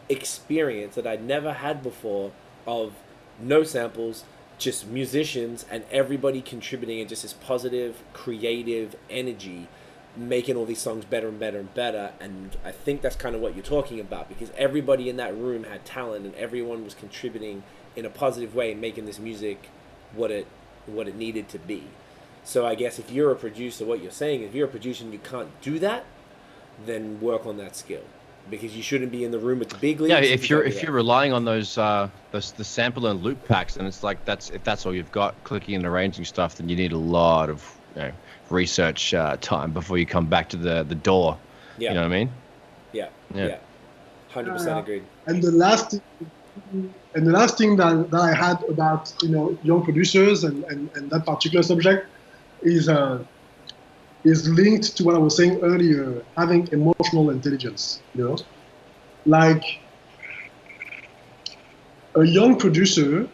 experience that I'd never had before of no samples, just musicians and everybody contributing, and just this positive, creative energy, making all these songs better and better and better. And I think that's kind of what you're talking about, because everybody in that room had talent and everyone was contributing in a positive way, making this music what it needed to be. So I guess if you're a producer, what you're saying, if you're a producer and you can't do that, then work on that skill, because you shouldn't be in the room with the big leagues. Yeah, if you're relying on those the sample and loop packs, and it's like if that's all you've got, clicking and arranging stuff, then you need a lot of research time before you come back to the door. Yeah. You know what I mean? Yeah. 100% agreed. And the last thing that I had about young producers and that particular subject is linked to what I was saying earlier, having emotional intelligence. Like a young producer,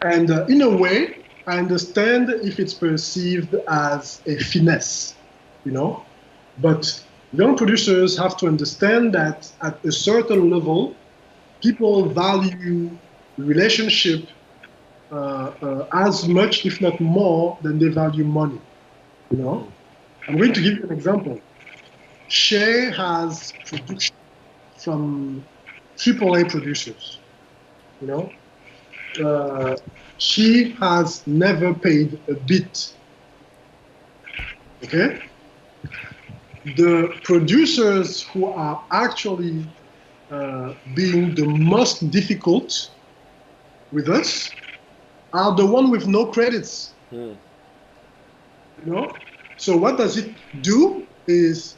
and in a way, I understand if it's perceived as a finesse, but young producers have to understand that at a certain level, people value relationship as much, if not more, than they value money. I'm going to give you an example. Shay has production from AAA producers. She has never paid a bit. Okay? The producers who are actually being the most difficult with us are the one with no credits. So what does it do is,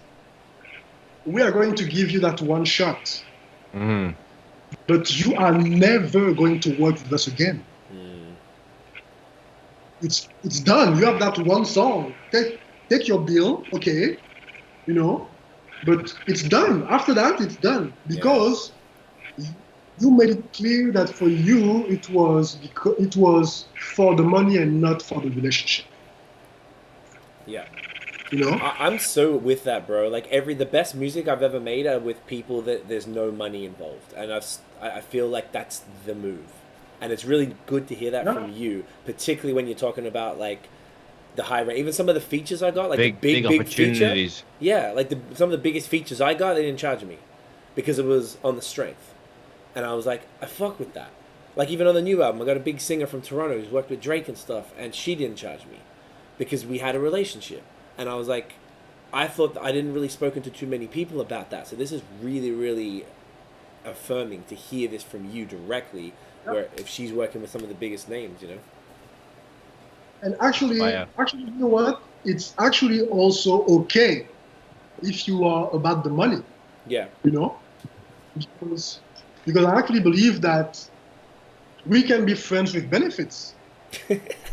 we are going to give you that one shot, but you are never going to work with us again. It's done. You have that one song. Take your bill, okay, but it's done. After that, it's done, because you made it clear that for you it was for the money and not for the relationship. Yeah. I'm so with that, bro. Like the best music I've ever made are with people that there's no money involved, and I feel like that's the move, and it's really good to hear that from you, particularly when you're talking about like the high rate. Even some of the features I got, like the big opportunities. Feature, yeah, like some of the biggest features I got, they didn't charge me because it was on the strength, and I was like, I fuck with that. Like even on the new album, I got a big singer from Toronto who's worked with Drake and stuff, and she didn't charge me because we had a relationship. And I was like, I thought I didn't really spoken to too many people about that. So this is really, really affirming to hear this from you directly, where if she's working with some of the biggest names, And actually, you know what? It's actually also okay if you are about the money. Yeah. Because I actually believe that we can be friends with benefits.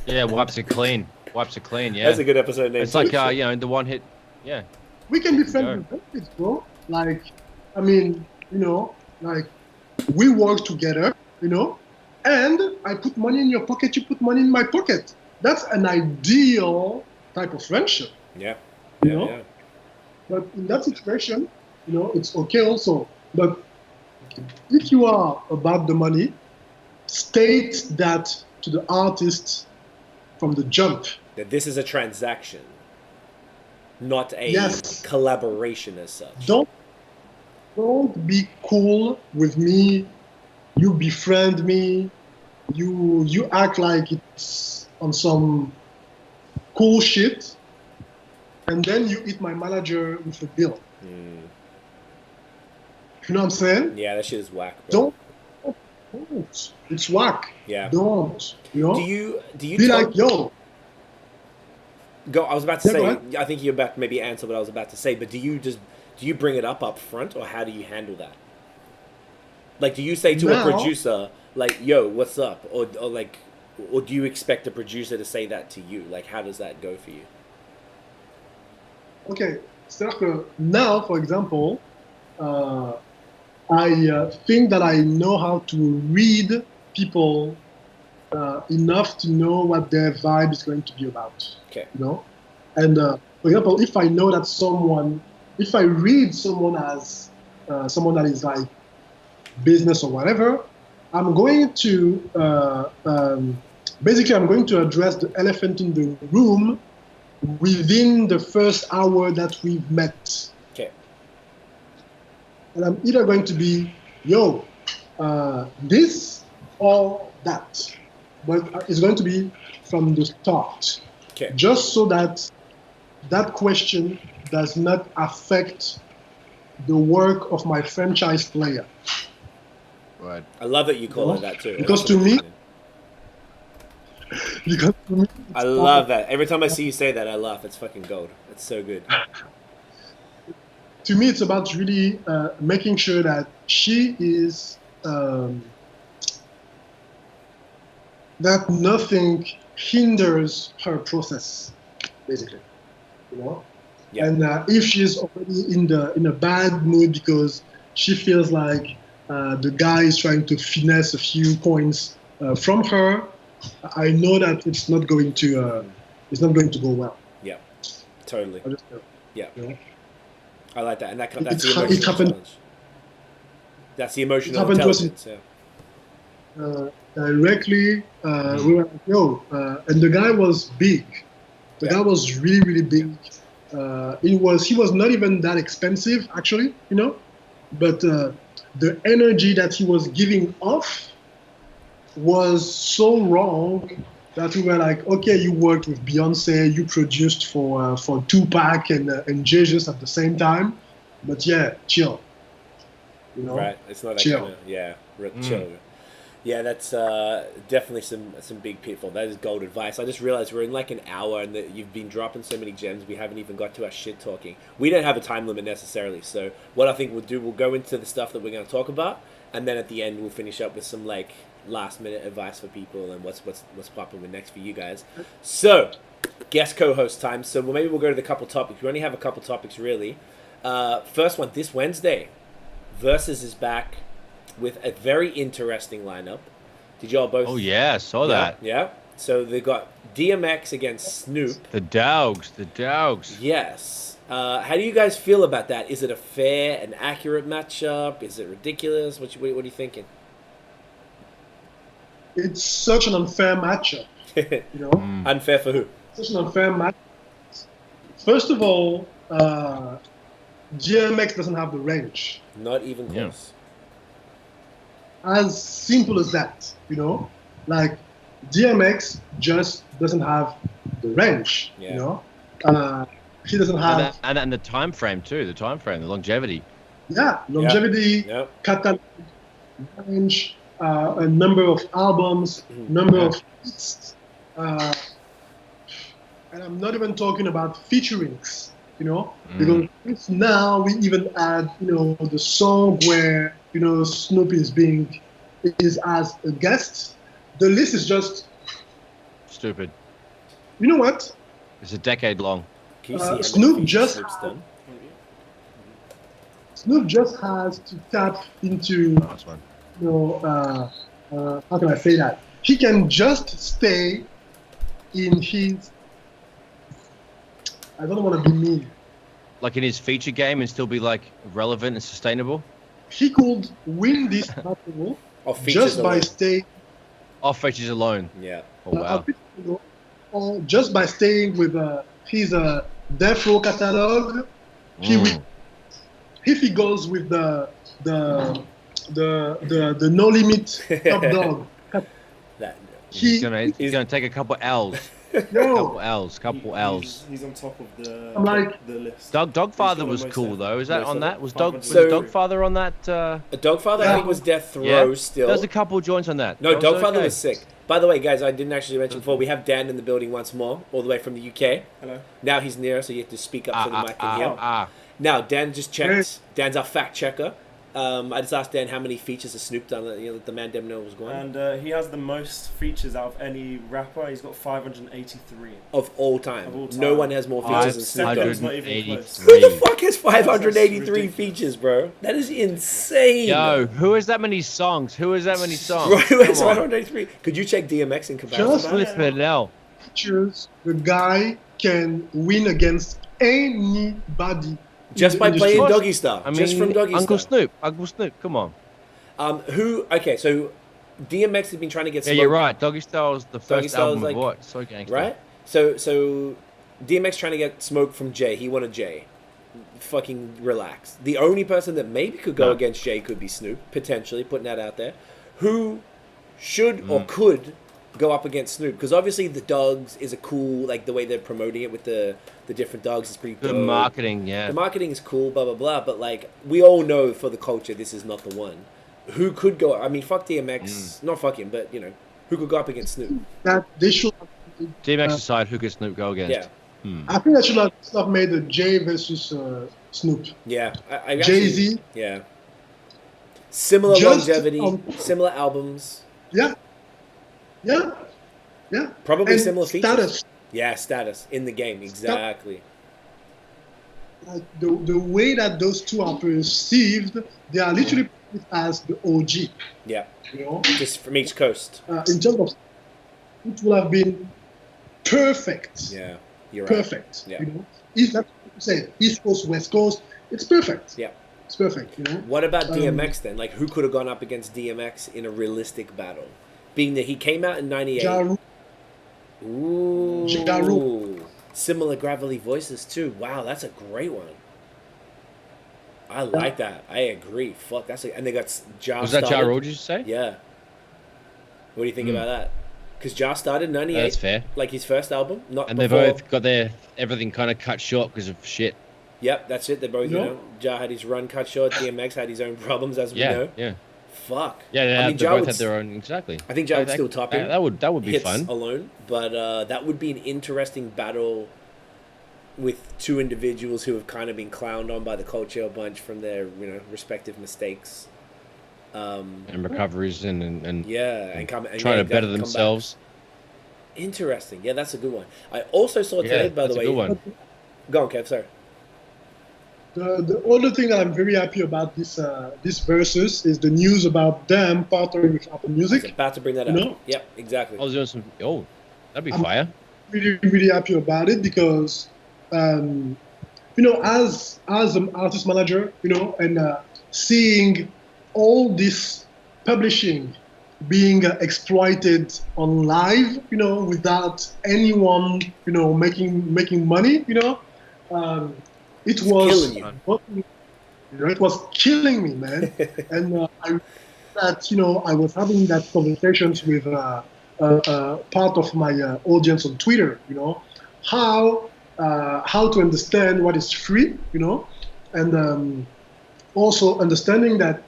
Yeah, wipes it clean. Yeah. That's a good episode name. It's like the one hit. Yeah. We can be friends with benefits, bro. Like, I mean, like we work together, and I put money in your pocket, you put money in my pocket. That's an ideal type of friendship. Yeah. Yeah. But in that situation, it's okay also. But if you are about the money, state that to the artist from the jump. That this is a transaction, not a collaboration as such. Don't be cool with me. You befriend me. You act like it's on some cool shit, and then you eat my manager with a bill. You know what I'm saying? Yeah, that shit is whack, bro. Don't. It's whack. Yeah. Don't. Do you be like, yo? Go. I was about to Yeah, go say. ahead. I think you're about to maybe answer what I was about to say. But do you bring it up front, or how do you handle that? Like, do you say to a Now, producer, like, "Yo, what's up," or like, or do you expect a producer to say that to you? Like, how does that go for you? okay, so now, for example, I think that I know how to read people enough to know what their vibe is going to be about. Okay. You know, and for example, if I know that if I read someone as someone that is like business or whatever, I'm going to basically I'm going to address the elephant in the room within the first hour that we've met. Okay. And I'm either going to be, yo, this or that. But it's going to be from the start. Okay. Just so that that question does not affect the work of my franchise player. Right. I love that you call it that too. Because to me, I love that. Every time I see you say that, I laugh. It's fucking gold. It's so good. To me, it's about really making sure that she is that nothing hinders her process, basically. You know. Yeah. And if she's already in a bad mood because she feels like the guy is trying to finesse a few points from her, I know that it's not going to go well. Yeah. Totally. I just know. Yeah. You know? I like that, and that's It the emotional happened. challenge. That's the emotional happened to us intelligence. Yeah. Directly, we were like, yo, and the guy was big. The guy was really, really big. He was not even that expensive, actually, you know, but the energy that he was giving off was so wrong that we were like, okay, you worked with Beyonce, you produced for Tupac and Jesus at the same time, but yeah, chill. You know? Right. It's not that Chill. kind of chill. Yeah, that's definitely some big pitfall. That is gold advice. I just realized we're in like an hour and that you've been dropping so many gems. We haven't even got to our shit talking. We don't have a time limit necessarily. So what I think we'll do, we'll go into the stuff that we're going to talk about, and then at the end we'll finish up with some like last minute advice for people and what's popping with next for you guys. So guest co-host time. So maybe we'll go to the couple topics. We only have a couple topics really. First one, this Wednesday, Versus is back with a very interesting lineup. Did y'all both? Oh yeah, I saw that. Yeah. So they got DMX against Snoop. The dogs. Yes. How do you guys feel about that? Is it a fair and accurate matchup? Is it ridiculous? What are you thinking? It's such an unfair matchup, you know. Unfair for who? Such an unfair matchup. First of all, DMX doesn't have the range. Not even close. As simple as that, you know. Like DMX just doesn't have the range, you know. He doesn't have and the time frame too. The longevity. Yeah, longevity, catalog, range, a number of albums, number of hits, and I'm not even talking about featurings, you know, because now we even add, you know, the song where, you know, Snoop is as a guest. The list is just stupid. You know what? It's a decade long. Snoop just has to tap into, you know, how can I say that? He can just stay in his, I don't want to be mean. Like in his feature game and still be like relevant and sustainable? He could win this battle just by staying. Off features alone. Yeah. Oh, wow. Or just by staying with his Death Row catalog. If he goes with the No Limit Top Dog, he's gonna take a couple L's. Couple Yo, L's, couple L's. He's on top of the I'm like- the list. Dogfather He's was got cool most though. Is ever- that on most that? ever. Was 500. Dogfather on that? A Dogfather, I Yeah. think, was Death Row Yeah. still. There's a couple joints on that. No, That was Dogfather okay. was sick. By the way, guys, I didn't actually mention before, we have Dan in the building once more, all the way from the UK. Hello. Now he's near us, so you have to speak up so the mic can hear. ah. Now, Dan just checked. Dan's our fact checker. I just asked Dan how many features has Snoop done, that the man didn't know was going on. And he has the most features out of any rapper. He's got 583. Of all time. Of all time. No one has more features than Snoop Dogg. Second's not even close. Who the 583. fuck has 583 ridiculous. features, bro? That is insane. Yo, who has that many songs? Who has that many songs? Bro, who has Come on. 583? Could you check DMX in comparison? Just to that? Flip it out. features, the guy can win against anybody. Just in by the playing industry. Doggy Style. I mean, just from Doggy Uncle Style. Snoop, come on. Okay, so DMX has been trying to get Yeah, Smoke, you're right. Doggy Style is the Doggy first Style is album like- of what? So gangster. right? So DMX trying to get Smoke from Jay. He wanted Jay. Fucking relax. The only person that maybe could go No. against Jay could be Snoop, potentially, putting that out there. Who should or could go up against Snoop? Because obviously the Dogs is a cool, like the way they're promoting it with the different dogs is pretty Good dope. marketing, yeah. The marketing is cool, blah blah blah. But like we all know for the culture, this is not the one. Who could go? I mean, fuck DMX. Not fuck him, but you know, who could go up against Snoop? That they should. DMX decide who could Snoop go against. Yeah, I think I should have made a Jay versus Snoop. yeah. I Jay Z. Yeah. Similar Just longevity, on- similar albums, Yeah. Yeah. Yeah. probably And similar features. status. Yeah, status in the game, exactly. Like the way that those two are perceived, they are literally perceived as the OG. Yeah, You know, just from each coast. in terms of, it would have been perfect. Yeah, you're right. Perfect. Yeah. You know, if that's what you say, East Coast, West Coast, it's perfect. Yeah. It's perfect. You know. What about DMX then? Like, who could have gone up against DMX in a realistic battle? Being that he came out in '98. Ja Rule. Ooh. Ja Rule. Similar gravelly voices too. Wow, that's a great one. I like that. I agree. Fuck, that's and they got Ja. Was that Ja started- Rule, did you say? Yeah. What do you think about that? Because Ja started in '98, That's fair. like his first album, not And before. they both got their everything kind of cut short because of shit. Yep, that's it. They both, you Yeah. know, Ja had his run cut short. DMX had his own problems, as we Yeah, know. yeah. Fuck. Yeah, I mean, they Ja both would had their own, exactly. I think Ja would still top him. That would be hits fun. alone, but that would be an interesting battle with two individuals who have kind of been clowned on by the culture a bunch from their respective mistakes. And recoveries and Yeah, and come and trying yeah, to better come back. themselves. Interesting. Yeah, that's a good one. I also saw today, Yeah, by the that's a way. good one. But Go on, Kev. Sorry. the other thing that I'm very happy about this versus is the news about them partnering with Apple I was Music. about to bring that up. No. Yep, exactly. I was doing some. Oh, that'd be I'm- fire. Really, really happy about it because, as an artist manager, and seeing all this publishing being exploited on live, without anyone, making money, it was killing it was killing me, man. And I was having that conversations with part of my audience on Twitter, how to understand what is free, and also understanding that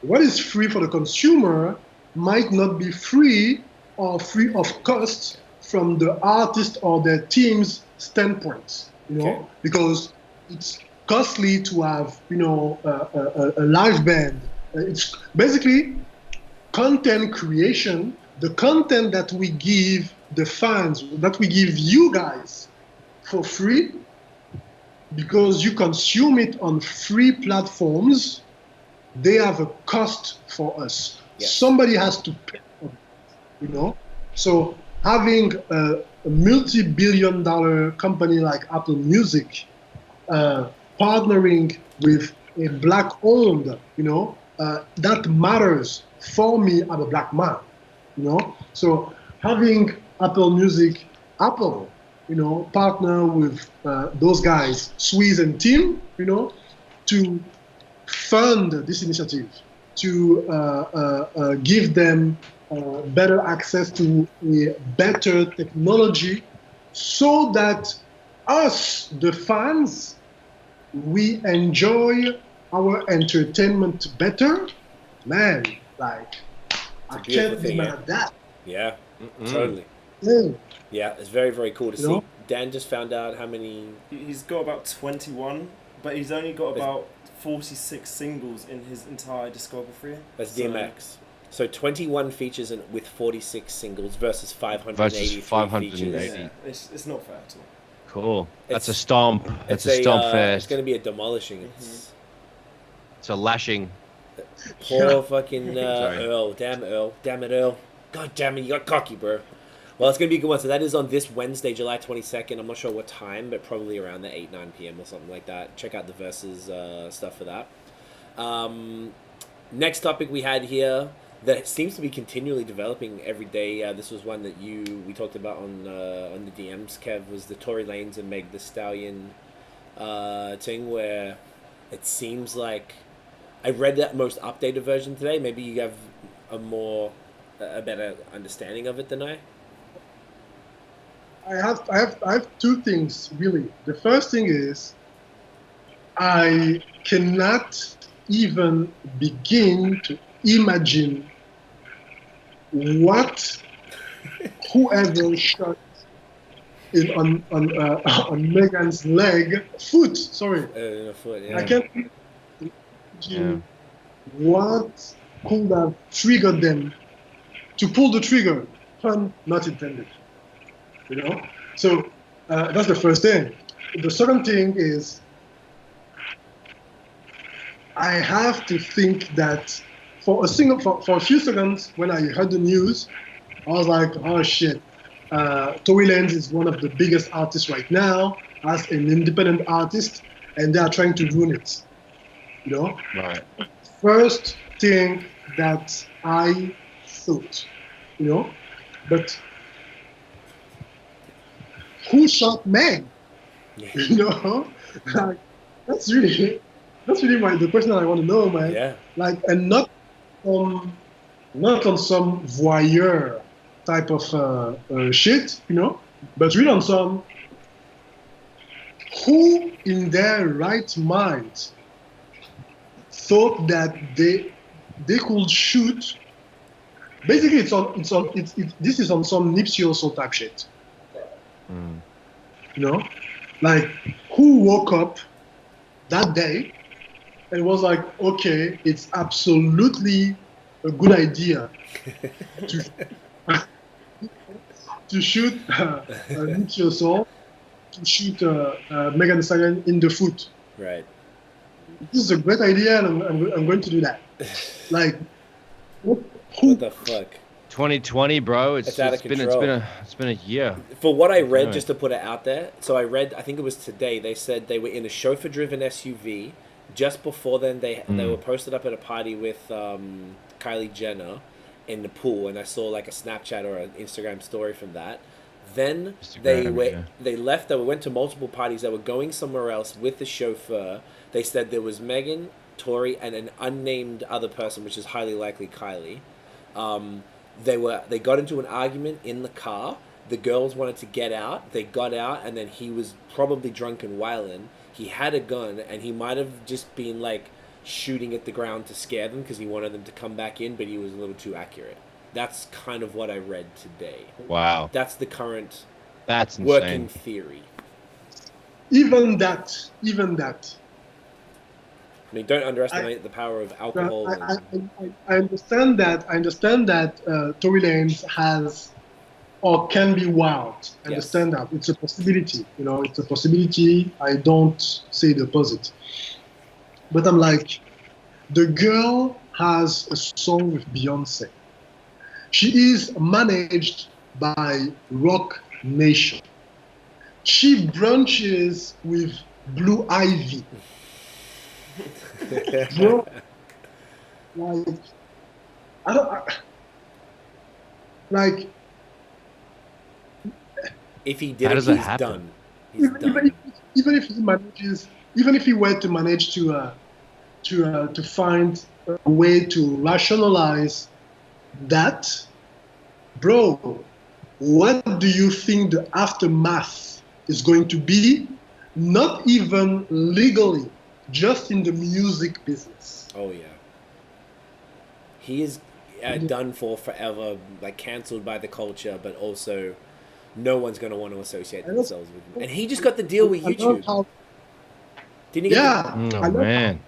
what is free for the consumer might not be free or free of cost from the artist or their team's standpoint, Okay. because it's costly to have, a live band. It's basically content creation, the content that we give the fans, that we give you guys for free, because you consume it on free platforms, they have a cost for us. Yes. Somebody has to pay for it, So having a multi-billion-dollar company like Apple Music partnering with a black-owned, that matters for me as a black man, So having Apple Music, partner with those guys, Swiss and Tim, to fund this initiative, to give them better access to a better technology so that us, the fans, we enjoy our entertainment better, man, like, I can't be mad at that. Yeah, totally. Yeah. Yeah, it's very, very cool to You see. know? Dan just found out how many. He's got about 21, but he's only got about 46 singles in his entire discography. That's DMX. So 21 features with 46 singles versus 583 features. Yeah, it's not fair at all. Cool. That's a stomp. It's a stomp fest. It's going to be a demolishing. It's a lashing. Poor fucking Earl. Damn Earl. Damn it, Earl. God damn it, you got cocky, bro. Well, it's going to be a good one. So that is on this Wednesday, July 22nd. I'm not sure what time, but probably around the 8, 9 p.m. or something like that. Check out the Versus stuff for that. Next topic we had here that seems to be continually developing every day. This was one that we talked about on the DMs, Kev, was the Tory Lanez and Meg the Stallion thing, where it seems like I read that most updated version today. Maybe you have a better understanding of it than I. I have two things really. The first thing is I cannot even begin to imagine what whoever shot on Megan's foot. Sorry, foot. Yeah. I can't imagine what could have triggered them to pull the trigger. Pun not intended. You know, so that's the first thing. The second thing is I have to think that for a few seconds when I heard the news, I was like, oh shit, Tory Lanez is one of the biggest artists right now as an independent artist, and they are trying to ruin it. You know, right? First thing that I thought, you know, but. Who shot Meg? Yeah. You know, like that's really the question that I want to know, man. Yeah. Like, and not on some voyeur type of shit, you know, but really on some who in their right mind thought that they could shoot. Basically, this is on some Nipsey Hussle type shit. You know, like who woke up that day and was like, okay, it's absolutely a good idea to shoot Nipsey Hussle, to shoot Megan Thee Stallion in the foot. Right. This is a great idea, and I'm going to do that. Like, what the fuck? 2020, bro. It's out of control. It's been a year. For what I read, just to put it out there, so I read, I think it was today, they said they were in a chauffeur-driven SUV. Just before then, they were posted up at a party with Kylie Jenner in the pool, and I saw like a Snapchat or an Instagram story from that. Then they left. They went to multiple parties. They were going somewhere else with the chauffeur. They said there was Megan, Tory, and an unnamed other person, which is highly likely Kylie. They got into an argument in the car. The girls wanted to get out. They got out, and then he was probably drunk and wildin'. He had a gun, and he might have just been like shooting at the ground to scare them because he wanted them to come back in, but he was a little too accurate. That's kind of what I read today. Wow. That's the current insane. working theory. Even that. I mean, don't underestimate the power of alcohol. I understand that. Tory Lanez has or can be wild. I understand that. It's a possibility. You know, it's a possibility. I don't say the opposite. But I'm like, the girl has a song with Beyonce. She is managed by Rock Nation. She brunches with Blue Ivy. Bro, if he did it, he's done. Even if he manages, even if he were to manage to find a way to rationalize that, bro, what do you think the aftermath is going to be? Not even legally, just in the music business. Oh yeah. He is done for forever, like cancelled by the culture, but also no one's going to want to associate themselves with him. And he just got the deal with YouTube. Didn't he get man.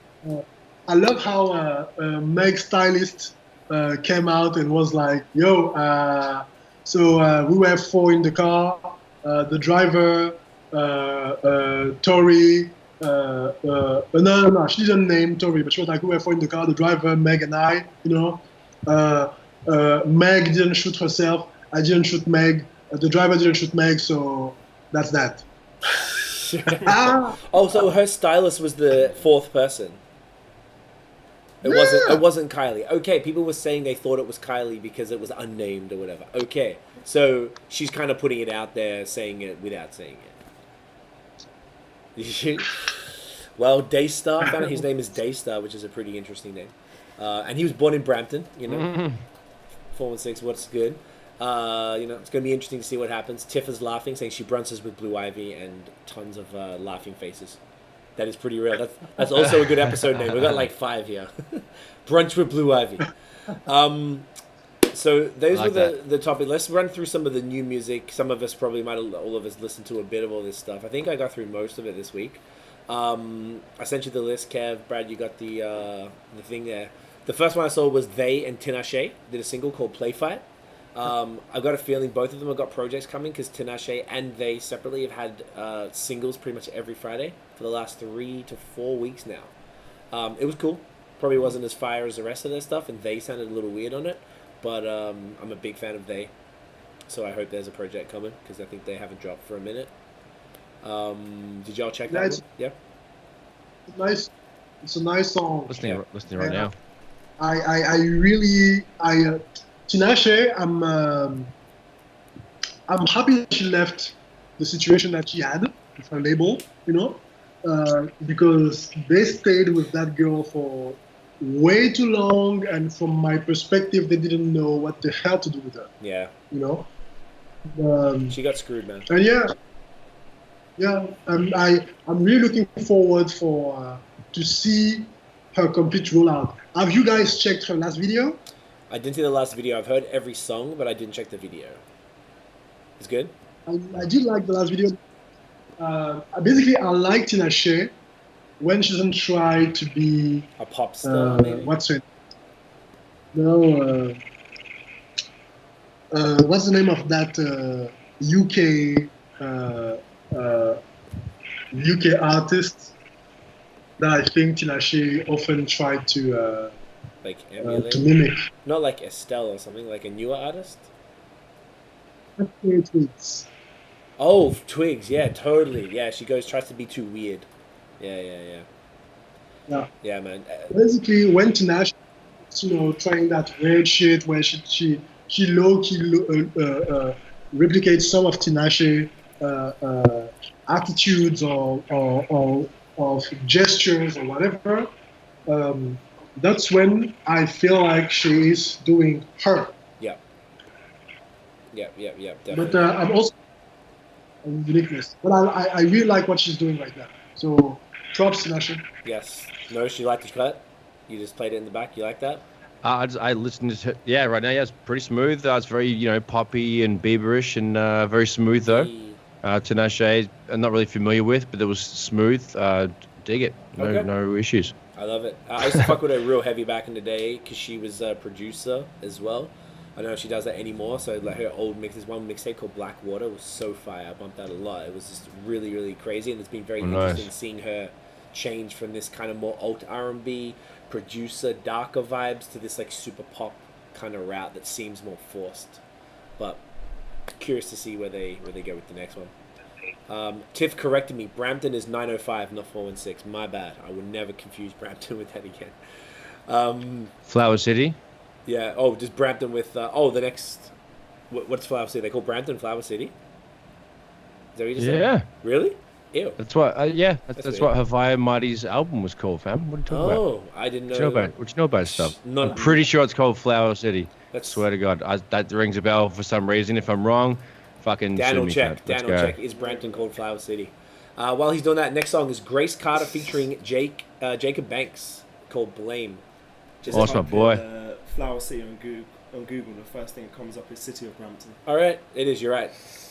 I love how Meg's stylist came out and was like, yo, so we were 4 in the car, the driver, Tory, no, she didn't name Tory, but she was like, we were 4 in the car, the driver, Meg and I, you know. Meg didn't shoot herself, I didn't shoot Meg, the driver didn't shoot Meg, so that's that. Oh, so her stylist was the 4th person. It wasn't Kylie. Okay, people were saying they thought it was Kylie because it was unnamed or whatever. Okay, so she's kind of putting it out there, saying it without saying it. Well, Daystar, found out his name is Daystar, which is a pretty interesting name. And he was born in Brampton, you know. 416, what's good? You know, it's going to be interesting to see what happens. Tiff is laughing, saying she brunches with Blue Ivy, and tons of laughing faces. That is pretty real. That's also a good episode name. We've got like 5 here. Brunch with Blue Ivy. So those were the topic. Let's run through some of the new music. Some of us probably might have, all of us listened to a bit of all this stuff. I think I got through most of it this week. I sent you the list, Kev. Brad, you got the thing there. The first one I saw was They and Tinashe did a single called Play Fight. I've got a feeling both of them have got projects coming because Tinashe and They separately have had singles pretty much every Friday for the last 3 to 4 weeks now. It was cool. Probably wasn't as fire as the rest of their stuff, and They sounded a little weird on it. But I'm a big fan of They, so I hope there's a project coming because I think they haven't dropped for a minute. Did y'all check that? Yeah. Nice. It's a nice song. Listening right now. I really Tinashe, I'm happy that she left the situation that she had with her label, you know, because they stayed with that girl for way too long, and from my perspective, they didn't know what the hell to do with her. Yeah. You know. She got screwed, man. And yeah, I'm really looking forward to see her complete rollout. Have you guys checked her last video? I didn't see the last video. I've heard every song, but I didn't check the video. It's good? I did like the last video. Basically, I like Tinashe when she doesn't try to be... a pop star, maybe? What's it? No, what's the name of that UK artist that I think Tinashe often tried to like emulate? To mimic? Not like Estelle or something, like a newer artist? Twigs. Oh, Twigs, yeah, totally. Yeah, she tries to be too weird. Yeah, man. Basically, when Tinashe, you know, trying that weird shit where she low-key replicates some of Tinashe attitudes or gestures or whatever, that's when I feel like she is doing her. Yeah, definitely. But I'm also uniqueness. But I really like what she's doing right now. So props to Tinashe. Yes. No, she liked the cut. You just played it in the back. You like that? I listened to right now. Yeah, it's pretty smooth. It's very poppy and Bieberish and very smooth though. Tinashe, I'm not really familiar with, but it was smooth. Dig it. No issues. I love it. I used to fuck with her real heavy back in the day because she was a producer as well. I don't know if she does that anymore. So like her old one mixtape called Black Water was so fire. I bumped that a lot. It was just really, really crazy, and it's been very interesting seeing her change from this kind of more alt R&B producer, darker vibes to this like super pop kind of route that seems more forced. But curious to see where they go with the next one. Tiff corrected me. Brampton is 905, not 416. My bad. I would never confuse Brampton with that again. Flower City. Yeah. Oh, just Brampton with the next. What's Flower City? They call Brampton Flower City. Is that what you just said? Yeah. Really? Ew. That's what. Yeah, that's That's what Havaya Marty's album was called, fam. What are you talking about? Oh, I didn't know. What you know about? What you know about stuff? None. I'm pretty sure it's called Flower City. That's Swear to God, that rings a bell for some reason. If I'm wrong, fucking Dan sue will me. check. Let's Dan will go. check. Is Brampton called Flower City? While he's doing that, next song is Grace Carter featuring Jacob Banks called Blame. Just Awesome. my boy. Flower City on Google, the first thing that comes up is City of Brampton. All right, it is. You're right.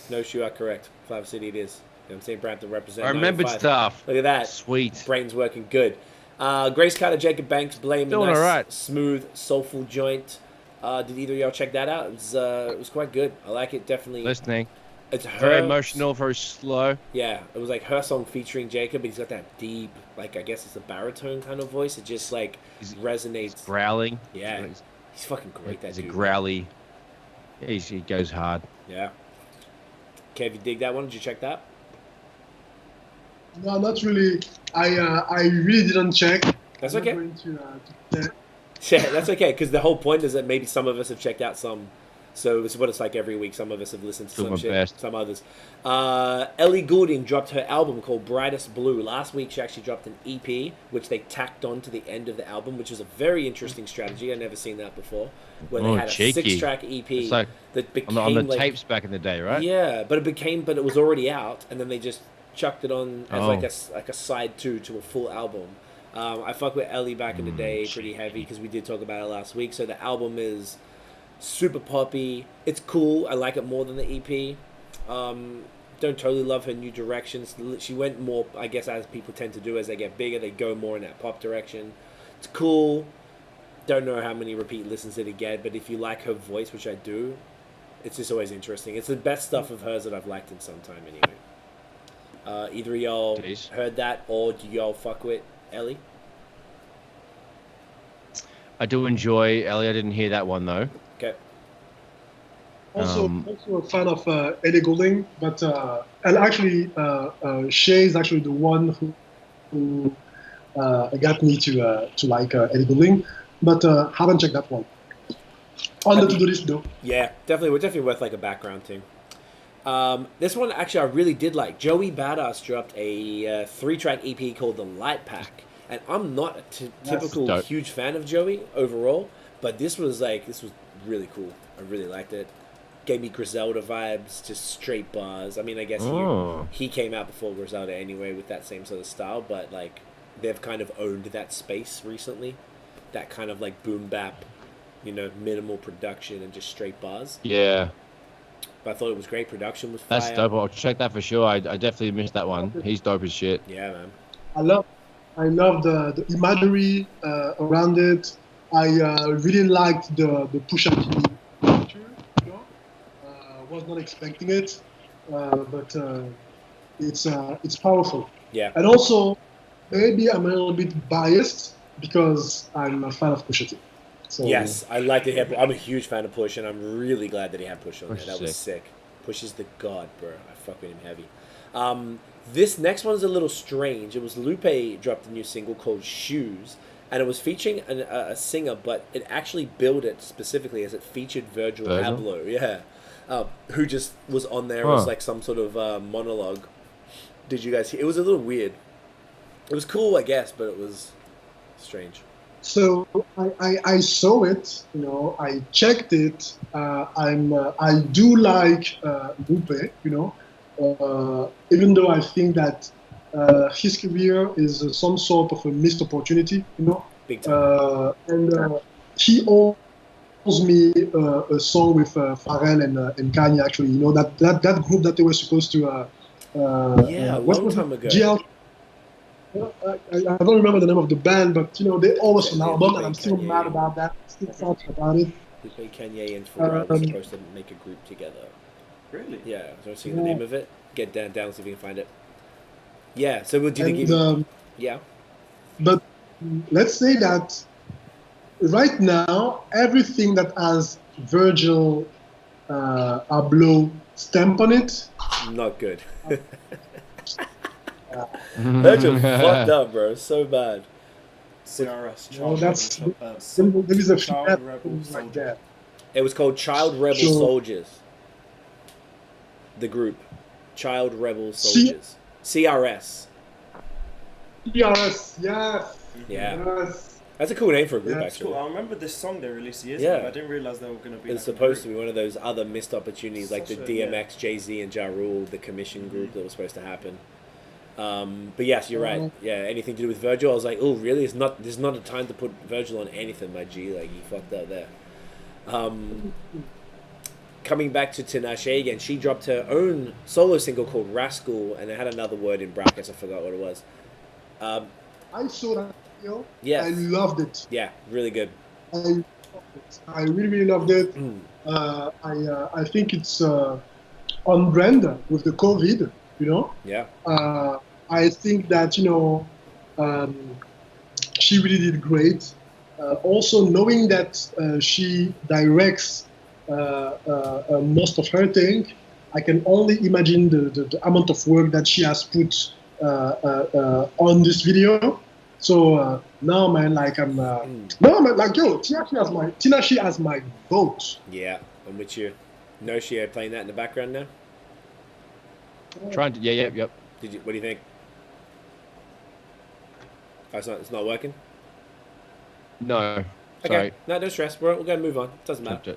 No, you are correct. Flower City, it is. You know I'm saying Brampton represents. I remembered 95. stuff. Look at that. Sweet. Brain's working good. Grace Carter, Jacob Banks, Blame. Doing Nice, all right. smooth, soulful joint. Did either of y'all check that out? It was quite good. I like it. Definitely. Listening. It's her. Very emotional, very slow. Yeah, it was like her song featuring Jacob. He's got that deep, like I guess it's a baritone kind of voice. It just like resonates. He's growling. Yeah, he's fucking great. That He's dude. a growly. He goes hard. Yeah. Kev, you dig that one? Did you check that? No, not really. I really didn't check. That's I'm not okay. going to check. Yeah, that's okay. Because the whole point is that maybe some of us have checked out some. So it's what it's like every week. Some of us have listened to Do some my shit. best. Some others. Ellie Goulding dropped her album called Brightest Blue. Last week she actually dropped an EP, which they tacked on to the end of the album, which was a very interesting strategy. I'd never seen that before. Where they had a cheeky. 6-track EP It's like that became on the like, tapes back in the day, right? Yeah, but it was already out, and then they just chucked it on as Oh. like a side two to a full album. I fuck with Ellie back in the day pretty heavy because we did talk about it last week. So the album is super poppy. It's cool. I like it more than the EP. Don't totally love her new directions. She went more, I guess, as people tend to do as they get bigger, they go more in that pop direction. It's cool. Don't know how many repeat listens it'll get, but if you like her voice, which I do, it's just always interesting. It's the best stuff of hers that I've liked in some time anyway. Either of y'all Jeez. heard that, or do y'all fuck with Ellie? I do enjoy Ellie. I didn't hear that one though. Okay. Also a fan of Ellie Goulding, but and actually Shay is actually the one who got me to like Ellie Goulding, but haven't checked that one. On the to-do list though. Yeah, definitely worth like a background thing. This one actually I really did like. Joey Badass dropped a 3-track EP called The Light Pack, and I'm not a typical dope. huge fan of Joey overall, but this was really cool. I really liked it. Gave me Griselda vibes, just straight bars. I mean, I guess he came out before Griselda anyway with that same sort of style, but like they've kind of owned that space recently. That kind of like boom bap, minimal production and just straight bars. Yeah, But I thought it was great. Production was fire. that's dope. I'll check that for sure. I definitely missed that one. He's dope as shit. Yeah, man. I love the imagery around it. I really liked the Pusha T picture. Was not expecting it, but it's powerful. Yeah. And also, maybe I'm a little bit biased because I'm a fan of Pusha T. So, Yes, I like that he had. I'm a huge fan of Push, and I'm really glad that he had Push on there. Push is That was sick. Push is the god, bro. I fuck with him heavy. This next one's a little strange. It was Lupe dropped a new single called Shoes, and it was featuring a singer, but it actually billed it specifically as it featured Virgil Abloh. Yeah. Who just was on there as like some sort of monologue. Did you guys hear? It was a little weird. It was cool, I guess, but it was strange. So I saw it, I checked it. I do like Lupe, even though I think that his career is some sort of a missed opportunity, Big time. And he owes me a song with Pharrell and Kanye. Actually, that group that they were supposed to. Yeah, a long time ago. GL. I don't remember the name of the band, but they always an album, and I'm still mad about that. Still salty about it. Lupe, Kanye, and Pharrell were supposed to make a group together. Really? Yeah, so I've seen the name of it. Get down, see if you can find it. Yeah, so we'll do the And, yeah. But let's say that right now, everything that has Virgil Abloh stamp on it, Not good. Virgil fucked up, bro. So bad. CRS. well, that's Rebel, there is a few Child Rebel things like Soldier. that. It was called Child Rebel Sure. Soldiers. The group. Child Rebel See- Soldiers. CRS. Yes, yes. Yeah. Yes. That's a cool name for a group, Yeah, actually. Cool. I remember this song they released years Yeah. ago. I didn't realize they were going to be. It's supposed to be one of those other missed opportunities, like the Such a- DMX, Jay-Z, and Ja Rule, the commission group that was supposed to happen. But yes, you're right. Yeah, anything to do with Virgil, I was like, oh, really? There's not a time to put Virgil on anything, my G. Like, you fucked up there. Coming back to Tinashe again, she dropped her own solo single called Rascal, and it had another word in brackets. I forgot what it was. I saw that video. Yes. I loved it. Yeah, really good. I loved it. I really, really loved it. I think it's on brand with the COVID, you know. Yeah. I think that, she really did great. Also, knowing that she directs most of her thing, I can only imagine the amount of work that she has put on this video. So now, man, like yo, Tinashe has my vote. Yeah, I'm with you. N.O.T.E playing that in the background now. Trying to, yep. What do you think? Oh, it's not working. No, Okay, sorry. no stress. We're going to move on. Doesn't matter.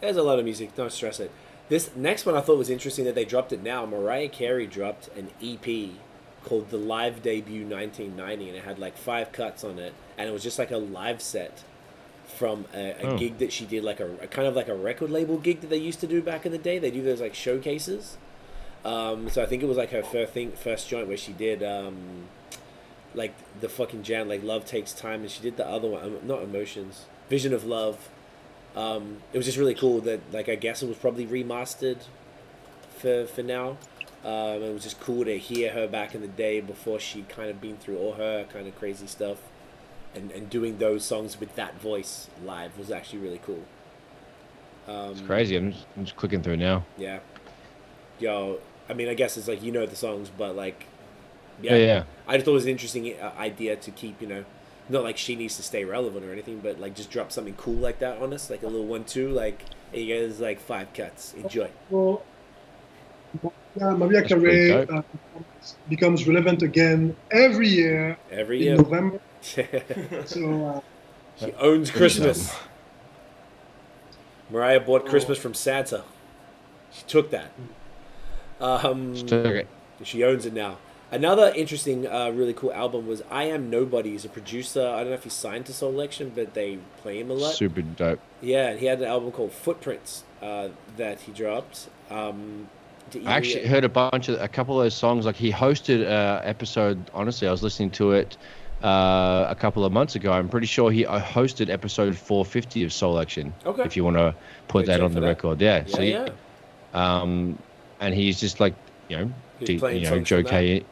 There's a lot of music. Don't stress it. This next one I thought was interesting that they dropped it now. Mariah Carey dropped an EP called The Live Debut 1990, and it had like 5 cuts on it, and it was just like a live set from a gig that she did, like a kind of like a record label gig that they used to do back in the day. They do those like showcases. So I think it was like her first joint where she did like the fucking jam, like Love Takes Time, and she did the other one, not Emotions, Vision of Love. It was just really cool that, like, I guess it was probably remastered for now. It was just cool to hear her back in the day before she'd kind of been through all her kind of crazy stuff, and doing those songs with that voice live was actually really cool. It's crazy. I'm just clicking through now. Yeah. Yo, I mean, I guess it's like, the songs, but like, Yeah. I just thought it was an interesting idea to keep, not like she needs to stay relevant or anything, but like just drop something cool like that on us, like a little 1-2, like, hey, you guys, like 5 cuts, enjoy. Well, yeah, Mariah Carey becomes relevant again every year. In November. So she owns Christmas. Mariah bought Christmas from Santa. She took that. She owns it now. Another interesting, really cool album was IAMNOBODI. He's a producer. I don't know if he's signed to Soul Election, but they play him a lot. Super dope. Yeah, and he had an album called Footprints that he dropped. I actually heard a couple of those songs. Like, he hosted an episode. Honestly, I was listening to it a couple of months ago. I'm pretty sure he hosted episode 450 of Soul Election. Okay. If you want to put that on the record, yeah. Yeah. And he's just like, Joe K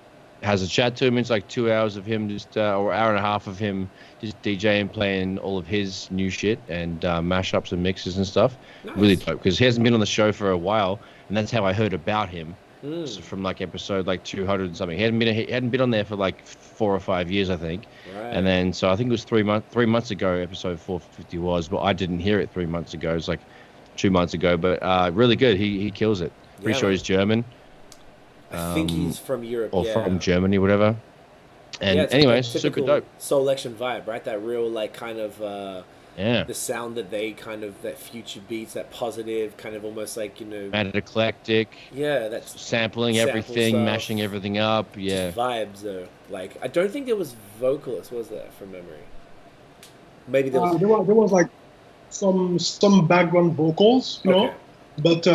has a chat to him. It's like 2 hours of him just, or hour and a half of him just DJing, playing all of his new shit and mashups and mixes and stuff. Nice. Really dope, because he hasn't been on the show for a while, and that's how I heard about him. So from like episode like 200 and something. He hadn't been on there for like 4 or 5 years, I think. Right. And then so I think it was 3 months ago episode 450 was, but I didn't hear it 3 months ago. It was like 2 months ago, but really good. He kills it. Pretty sure he's German. I think he's from Europe, or from Germany, whatever. And anyways, super dope. Soul Election vibe, right? That real, like, kind of the sound that they kind of, that future beats, that positive kind of almost like, mad eclectic. Yeah, that's sampling everything, stuff, mashing everything up. Yeah, just vibes though. Like, I don't think there was vocalists, was there, from memory? Maybe there was. There was like some background vocals, you know. But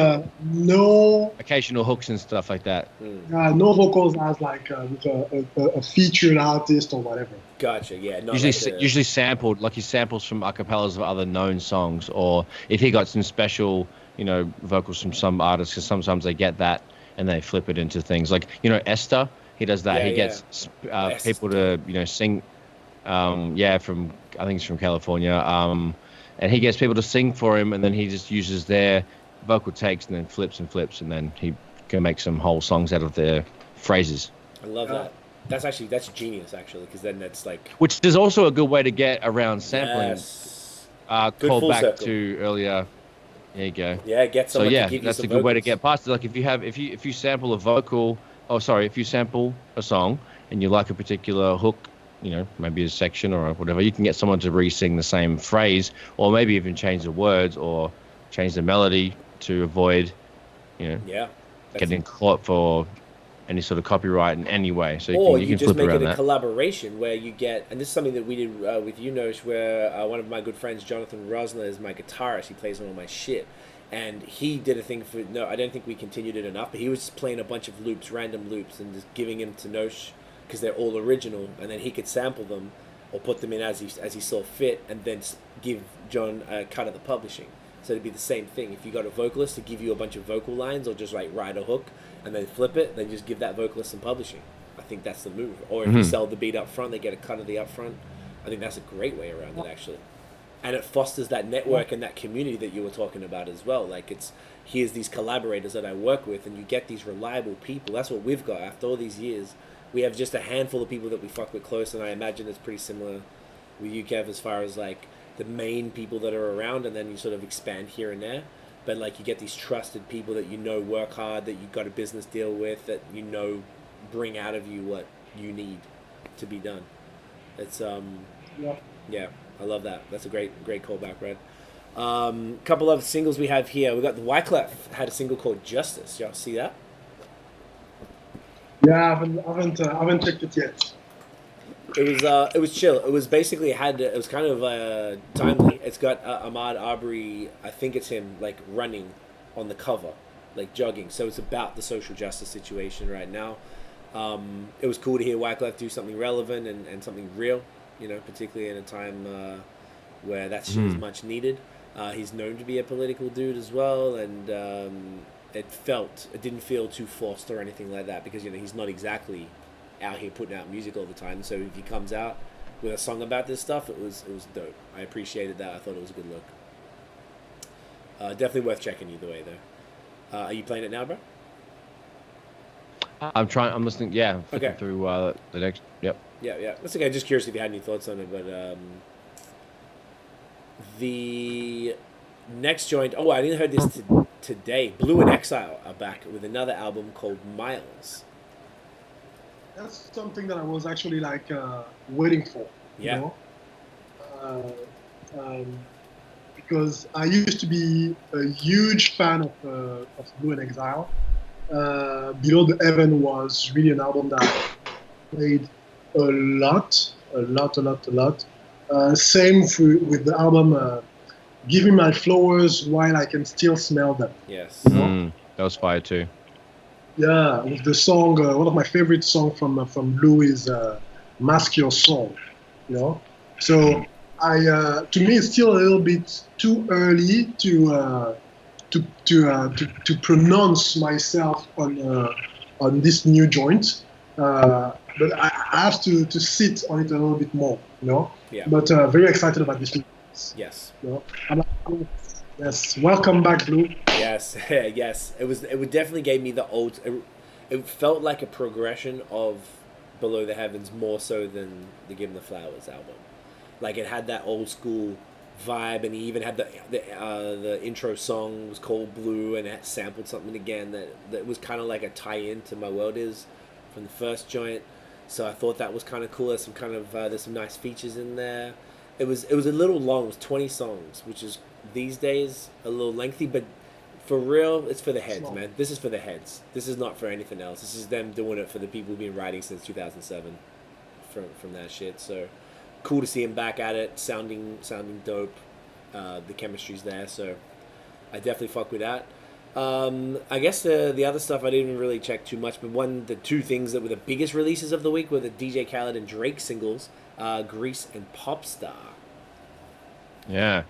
no occasional hooks and stuff like that. No vocals as like with a featured artist or whatever. Gotcha. Yeah. Usually sampled, like he samples from acapellas of other known songs, or if he got some special, vocals from some artists, because sometimes they get that and they flip it into things like Esther. He does that. He gets people to sing. From I think it's from California. And he gets people to sing for him, and then he just uses their vocal takes and then flips, and then he can make some whole songs out of their phrases. I love that. That's genius, actually, because then that's like, which is also a good way to get around sampling. Yes. Call back circle. To earlier. There you go. Yeah, get someone. So to give that's you a good way to get past it. Like if you sample a vocal if you sample a song and you like a particular hook, maybe a section or whatever, you can get someone to re-sing the same phrase, or maybe even change the words or change the melody to avoid, getting caught for any sort of copyright in any way. So you can just flip make around it a that. collaboration where you get, and this is something that we did with you, Nosh, where one of my good friends, Jonathan Rosner, is my guitarist. He plays on all my shit. And he did a thing for, I don't think we continued it enough, but he was just playing a bunch of loops, random loops, and just giving them to Nosh because they're all original, and then he could sample them or put them in as he saw fit, and then give John a cut of the publishing. So it'd be the same thing. If you got a vocalist to give you a bunch of vocal lines, or just like write a hook and then flip it, then just give that vocalist some publishing. I think that's the move. Or if you sell the beat up front, they get a cut of the up front. I think that's a great way around it, actually. And it fosters that network and that community that you were talking about as well. Like, here's these collaborators that I work with, and you get these reliable people. That's what we've got after all these years. We have just a handful of people that we fuck with close, and I imagine it's pretty similar with you, Kev, as far as like the main people that are around, and then you sort of expand here and there. But like, you get these trusted people that work hard, that you got a business deal with, that bring out of you what you need to be done. It's yeah. I love that. That's a great callback, Red. Couple of singles we have here. We got the Wyclef had a single called Justice. Y'all see that? Yeah, I haven't checked it yet. It was chill. It was basically it was kind of timely. It's got Ahmaud Arbery, I think it's him, like running on the cover, like jogging. So it's about the social justice situation right now. It was cool to hear Wyclef do something relevant and something real. Particularly in a time where that shit is much needed. He's known to be a political dude as well, and it didn't feel too forced or anything like that, because he's not exactly out here putting out music all the time. So if he comes out with a song about this stuff, it was dope. I appreciated that. I thought it was a good look. Definitely worth checking either way though. Are you playing it now, bro? I'm listening. Yeah, I'm flicking through the next. Yep. Yeah. That's okay. Just curious if you had any thoughts on it, but the next joint. Oh, I didn't heard this today. Blu Exile are back with another album called Miles. That's something that I was actually waiting for. Yeah. Because I used to be a huge fan of Blu Exile. Below the Heaven was really an album that I played a lot. Same with the album Give Me My Flowers While I Can Still Smell Them. Yes. That was fire too. Yeah, with the song, one of my favorite songs from Blu is Mask Your Soul. So to me it's still a little bit too early to pronounce myself on this new joint, but I have to sit on it a little bit more, Yeah. But very excited about this. Yes. Yes. Welcome back, Blu. Yes. Yes. It definitely gave me the old. It felt like a progression of Below the Heavens more so than the Give 'Em the Flowers album. Like, it had that old school vibe, and he even had the intro song was called Blue, and it sampled something again that was kind of like a tie-in to My World Is from the first joint. So I thought that was kind of cool. There's some nice features in there. It was a little long. It was 20 songs, which is these days a little lengthy, but for real, it's for the heads, man. This is for the heads. This is not for anything else. This is them doing it for the people who've been writing since 2007 from that shit. So cool to see him back at it, sounding dope. The chemistry's there, so I definitely fuck with that. I guess the other stuff I didn't really check too much, but the two things that were the biggest releases of the week were the DJ Khaled and Drake singles, Grease and Popstar. Yeah.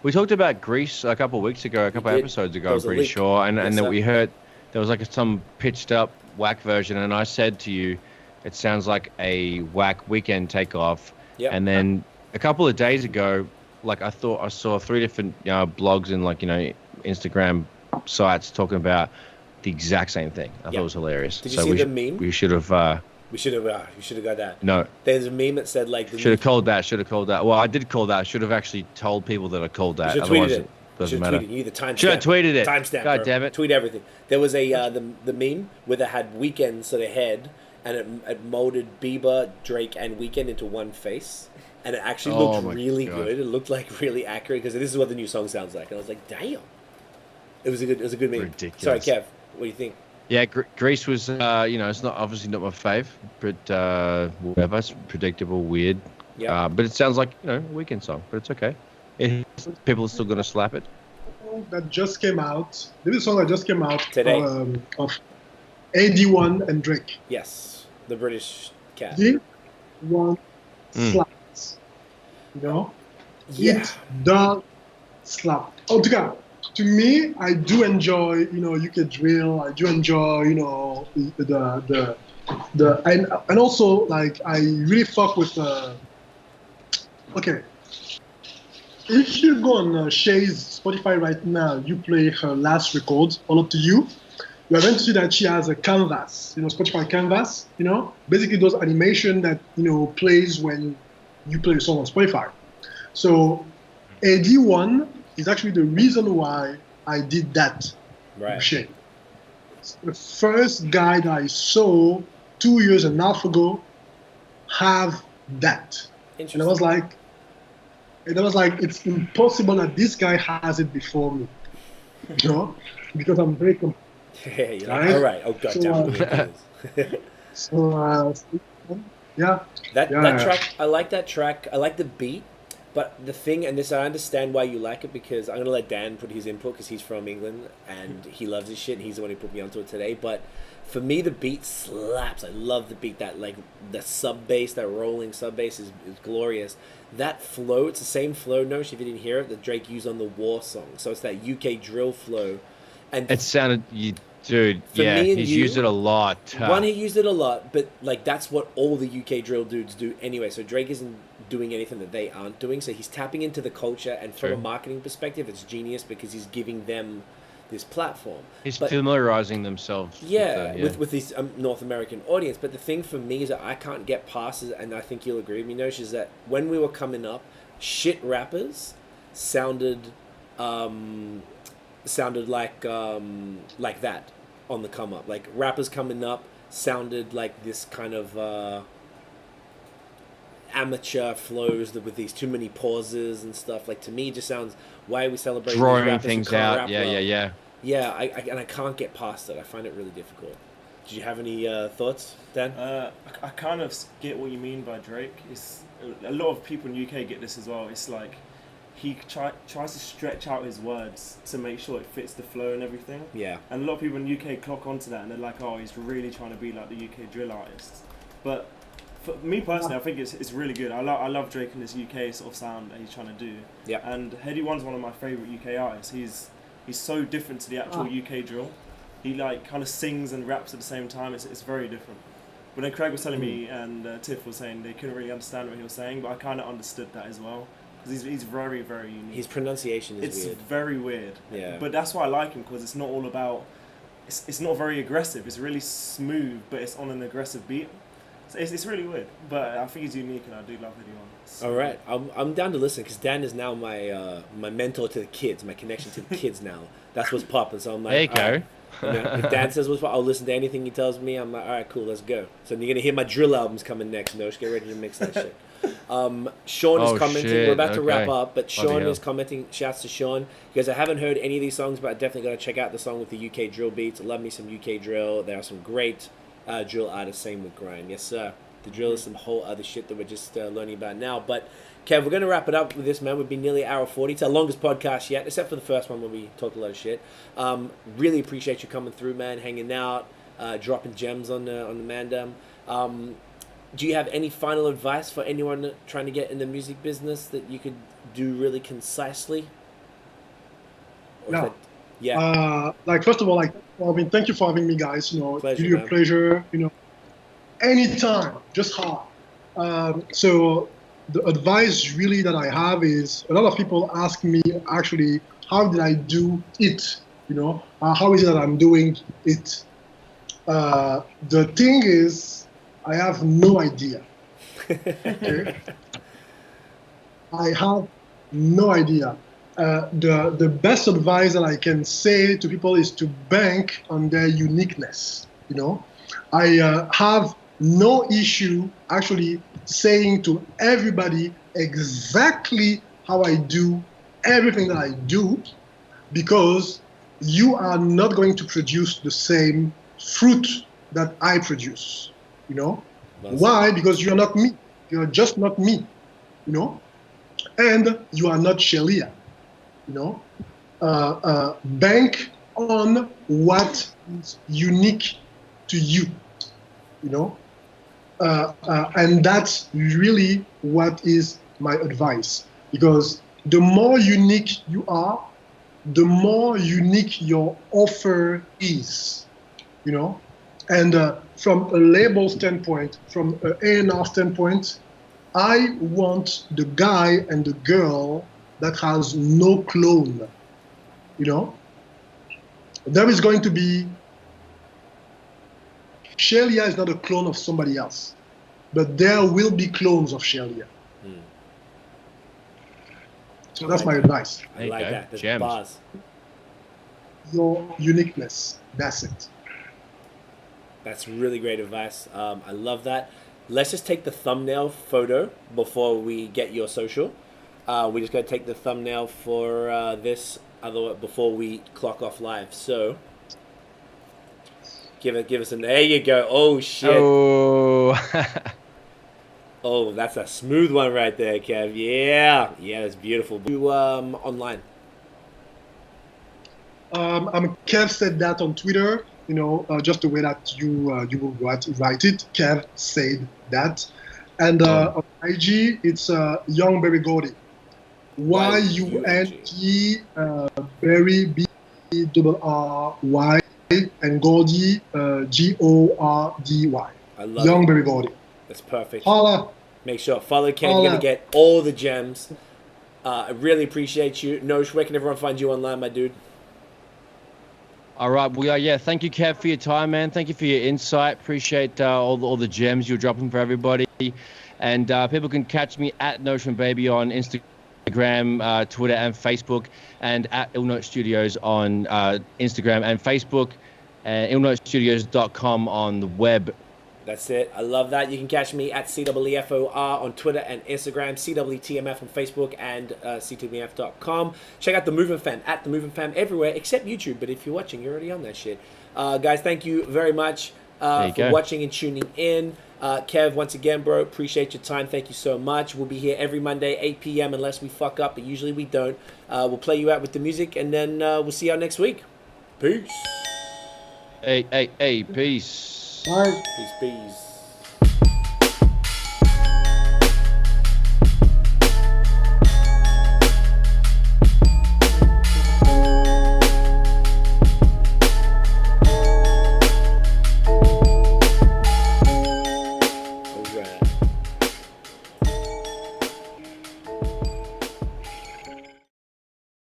We talked about Grease a couple of weeks ago, a couple of episodes ago, I'm pretty sure, and then we heard there was like some pitched up whack version, and I said to you, it sounds like a whack Weekend takeoff. Yep. And then a couple of days ago, like I thought I saw 3 different blogs and Instagram sites talking about the exact same thing. I thought it was hilarious. Did you see the meme? We should have. You should have got that. No. There's a meme that said Should have called that. Well, I did call that. I should have actually told people that I called that. You should tweeted it. Doesn't Should have matter. tweeted you the timestamp. Should have tweeted it. Timestamp. God bro. damn it. Tweet everything. There was a the meme where they had Weeknd so their head, and it molded Bieber, Drake, and Weeknd into one face, and it actually looked really good. It looked like really accurate because this is what the new song sounds like, and I was like, damn. It was a good meme. Ridiculous. Sorry, Kev. What do you think? Yeah, Greece was, it's not obviously not my fave, but whatever. It's predictable, weird. Yeah. But it sounds like, a Weeknd song, but it's okay. People are still going to slap it. That just came out. This is a song that just came out Today. Of AD1 and Drake. Yes, the British cat. AD1 slaps. Yeah. It does slap. Oh, to me, I do enjoy, UK drill. I do enjoy, the and also like I really fuck with. Okay, if you go on Shay's Spotify right now, you play her last record, All Up to You. You are going to see that she has a canvas, Spotify canvas. Basically those animation that plays when you play a song on Spotify. So AD1 is actually the reason why I did that. Right. Shay. The first guy that I saw 2 years and a half ago have that. And I was like, it's impossible that this guy has it before me. Because I'm very Yeah, you're like, all right. Oh god damn it. Yeah. That track, I like that track. I like the beat, but the thing, and this I understand why you like it, because I'm gonna let Dan put his input because he's from England and he loves his shit and he's the one who put me onto it today. But for me, the beat slaps. I love the beat. That like the sub bass, that rolling sub bass is glorious. That flow, it's the same flow. No, if you didn't hear it, that Drake used on the War song. So it's that UK drill flow, and it sounded Dude, yeah, he's used it a lot. One, he used it a lot, but like that's what all the UK drill dudes do anyway. So Drake isn't doing anything that they aren't doing. So he's tapping into the culture, and from a marketing perspective, it's genius because he's giving them this platform. He's familiarizing themselves. With this North American audience. But the thing for me is that I can't get past it, and I think you'll agree with me, Nosh, is that when we were coming up, shit rappers sounded like that on the come up. Like rappers coming up sounded like this kind of amateur flows with these too many pauses and stuff. Like to me, it just sounds, why are we celebrating drawing things out? Yeah. I can't get past it. I find it really difficult. Did you have any thoughts, Dan? I kind of get what you mean by Drake. It's a lot of people in UK get this as well. It's like he tries to stretch out his words to make sure it fits the flow and everything. Yeah. And a lot of people in UK clock onto that and they're like, oh, he's really trying to be like the UK drill artists. But for me personally, I think it's really good. I love Drake and his UK sort of sound that he's trying to do. Yeah. And Heady One's one of my favourite UK artists. He's so different to the actual UK drill. He like kind of sings and raps at the same time. It's very different. But then Craig was telling me and Tiff was saying they couldn't really understand what he was saying, but I kind of understood that as well. Because he's very, very unique. His pronunciation is weird. It's very weird. Yeah. But that's why I like him, because it's not all about... It's not very aggressive. It's really smooth, but it's on an aggressive beat. So it's really weird. But I think he's unique, and I do love Heady One. So, all right. I'm down to listen, because Dan is now my my mentor to the kids, my connection to the kids now. That's what's popping. So I'm like, there you go. If Dan says what's popping, I'll listen to anything he tells me. I'm like, all right, cool, let's go. So you're going to hear my drill albums coming next, Nosh. Get ready to mix that shit. Sean is commenting. Shit. We're about to wrap up, but Bloody Sean hell. is commenting. Shouts to Sean. Because I haven't heard any of these songs, but I definitely got to check out the song with the UK drill beats. I love me some UK drill. There are some great drill artists. Same with grind. Yes, sir. The drill is some whole other shit that we're just learning about now. But Kev, we're going to wrap it up with this, man. We've been nearly an hour 40. It's our longest podcast yet, except for the first one when we talked a lot of shit. Really appreciate you coming through, man. Hanging out, dropping gems on the Mandem. Do you have any final advice for anyone trying to get in the music business that you could do really concisely? First of all, thank you for having me, guys. Pleasure, really man. a pleasure. Anytime, just hard. So the advice really that I have is, a lot of people ask me actually, how did I do it? How is it that I'm doing it? The thing is, I have no idea. Okay? I have no idea. the best advice that I can say to people is to bank on their uniqueness. You know, I have no issue actually saying to everybody exactly how I do everything that I do, because you are not going to produce the same fruit that I produce. You know, why? Because you're not me. You're just not me. You know, and you are not Shay Lia. You know, bank on what is unique to you. You know, and that's really what is my advice, because the more unique you are, the more unique your offer is. You know, and from a label standpoint, from an A&R standpoint, I want the guy and the girl that has no clone. You know, there is going to be, Shay Lia is not a clone of somebody else, but there will be clones of Shay Lia. So that's my advice. I like that. That's bars. Your uniqueness. That's it. That's really great advice. I love that. Let's just take the thumbnail photo before we get your social. We just got to take the thumbnail for this before we clock off live. So give us an. There you go. Oh shit. Oh. Oh, that's a smooth one right there, Kev. Yeah, that's beautiful. You online. Kev said that on Twitter. You know, just the way that you will write it. Kev said that, and on IG it's Young Berry Gordy. Y-U-N-G Berry B-R-R-Y and Gordy G-O-R-D-Y. I love Young it. Berry Gordy. That's perfect. Holla. Make sure follow Kev. You're gonna get all the gems. I really appreciate you. Nosh, where can everyone find you online, my dude? All right, thank you, Kev, for your time, man. Thank you for your insight. Appreciate all the gems you're dropping for everybody. And people can catch me at Notion Baby on Instagram, Twitter, and Facebook, and at N.O.T.E Studios on Instagram and Facebook, and N.O.TeStudios.com on the web. That's it. I love that. You can catch me at CWFOR on Twitter and Instagram, CWTMF on Facebook, and CTMF.com. Check out The Movement Fam, at The Movement Fam everywhere except YouTube. But if you're watching, you're already on that shit. Guys, thank you very much for watching and tuning in. Kev, once again, bro, appreciate your time. Thank you so much. We'll be here every Monday, 8 p.m. unless we fuck up, but usually we don't. We'll play you out with the music, and then we'll see y'all next week. Peace. Hey, peace. Bye. Peace.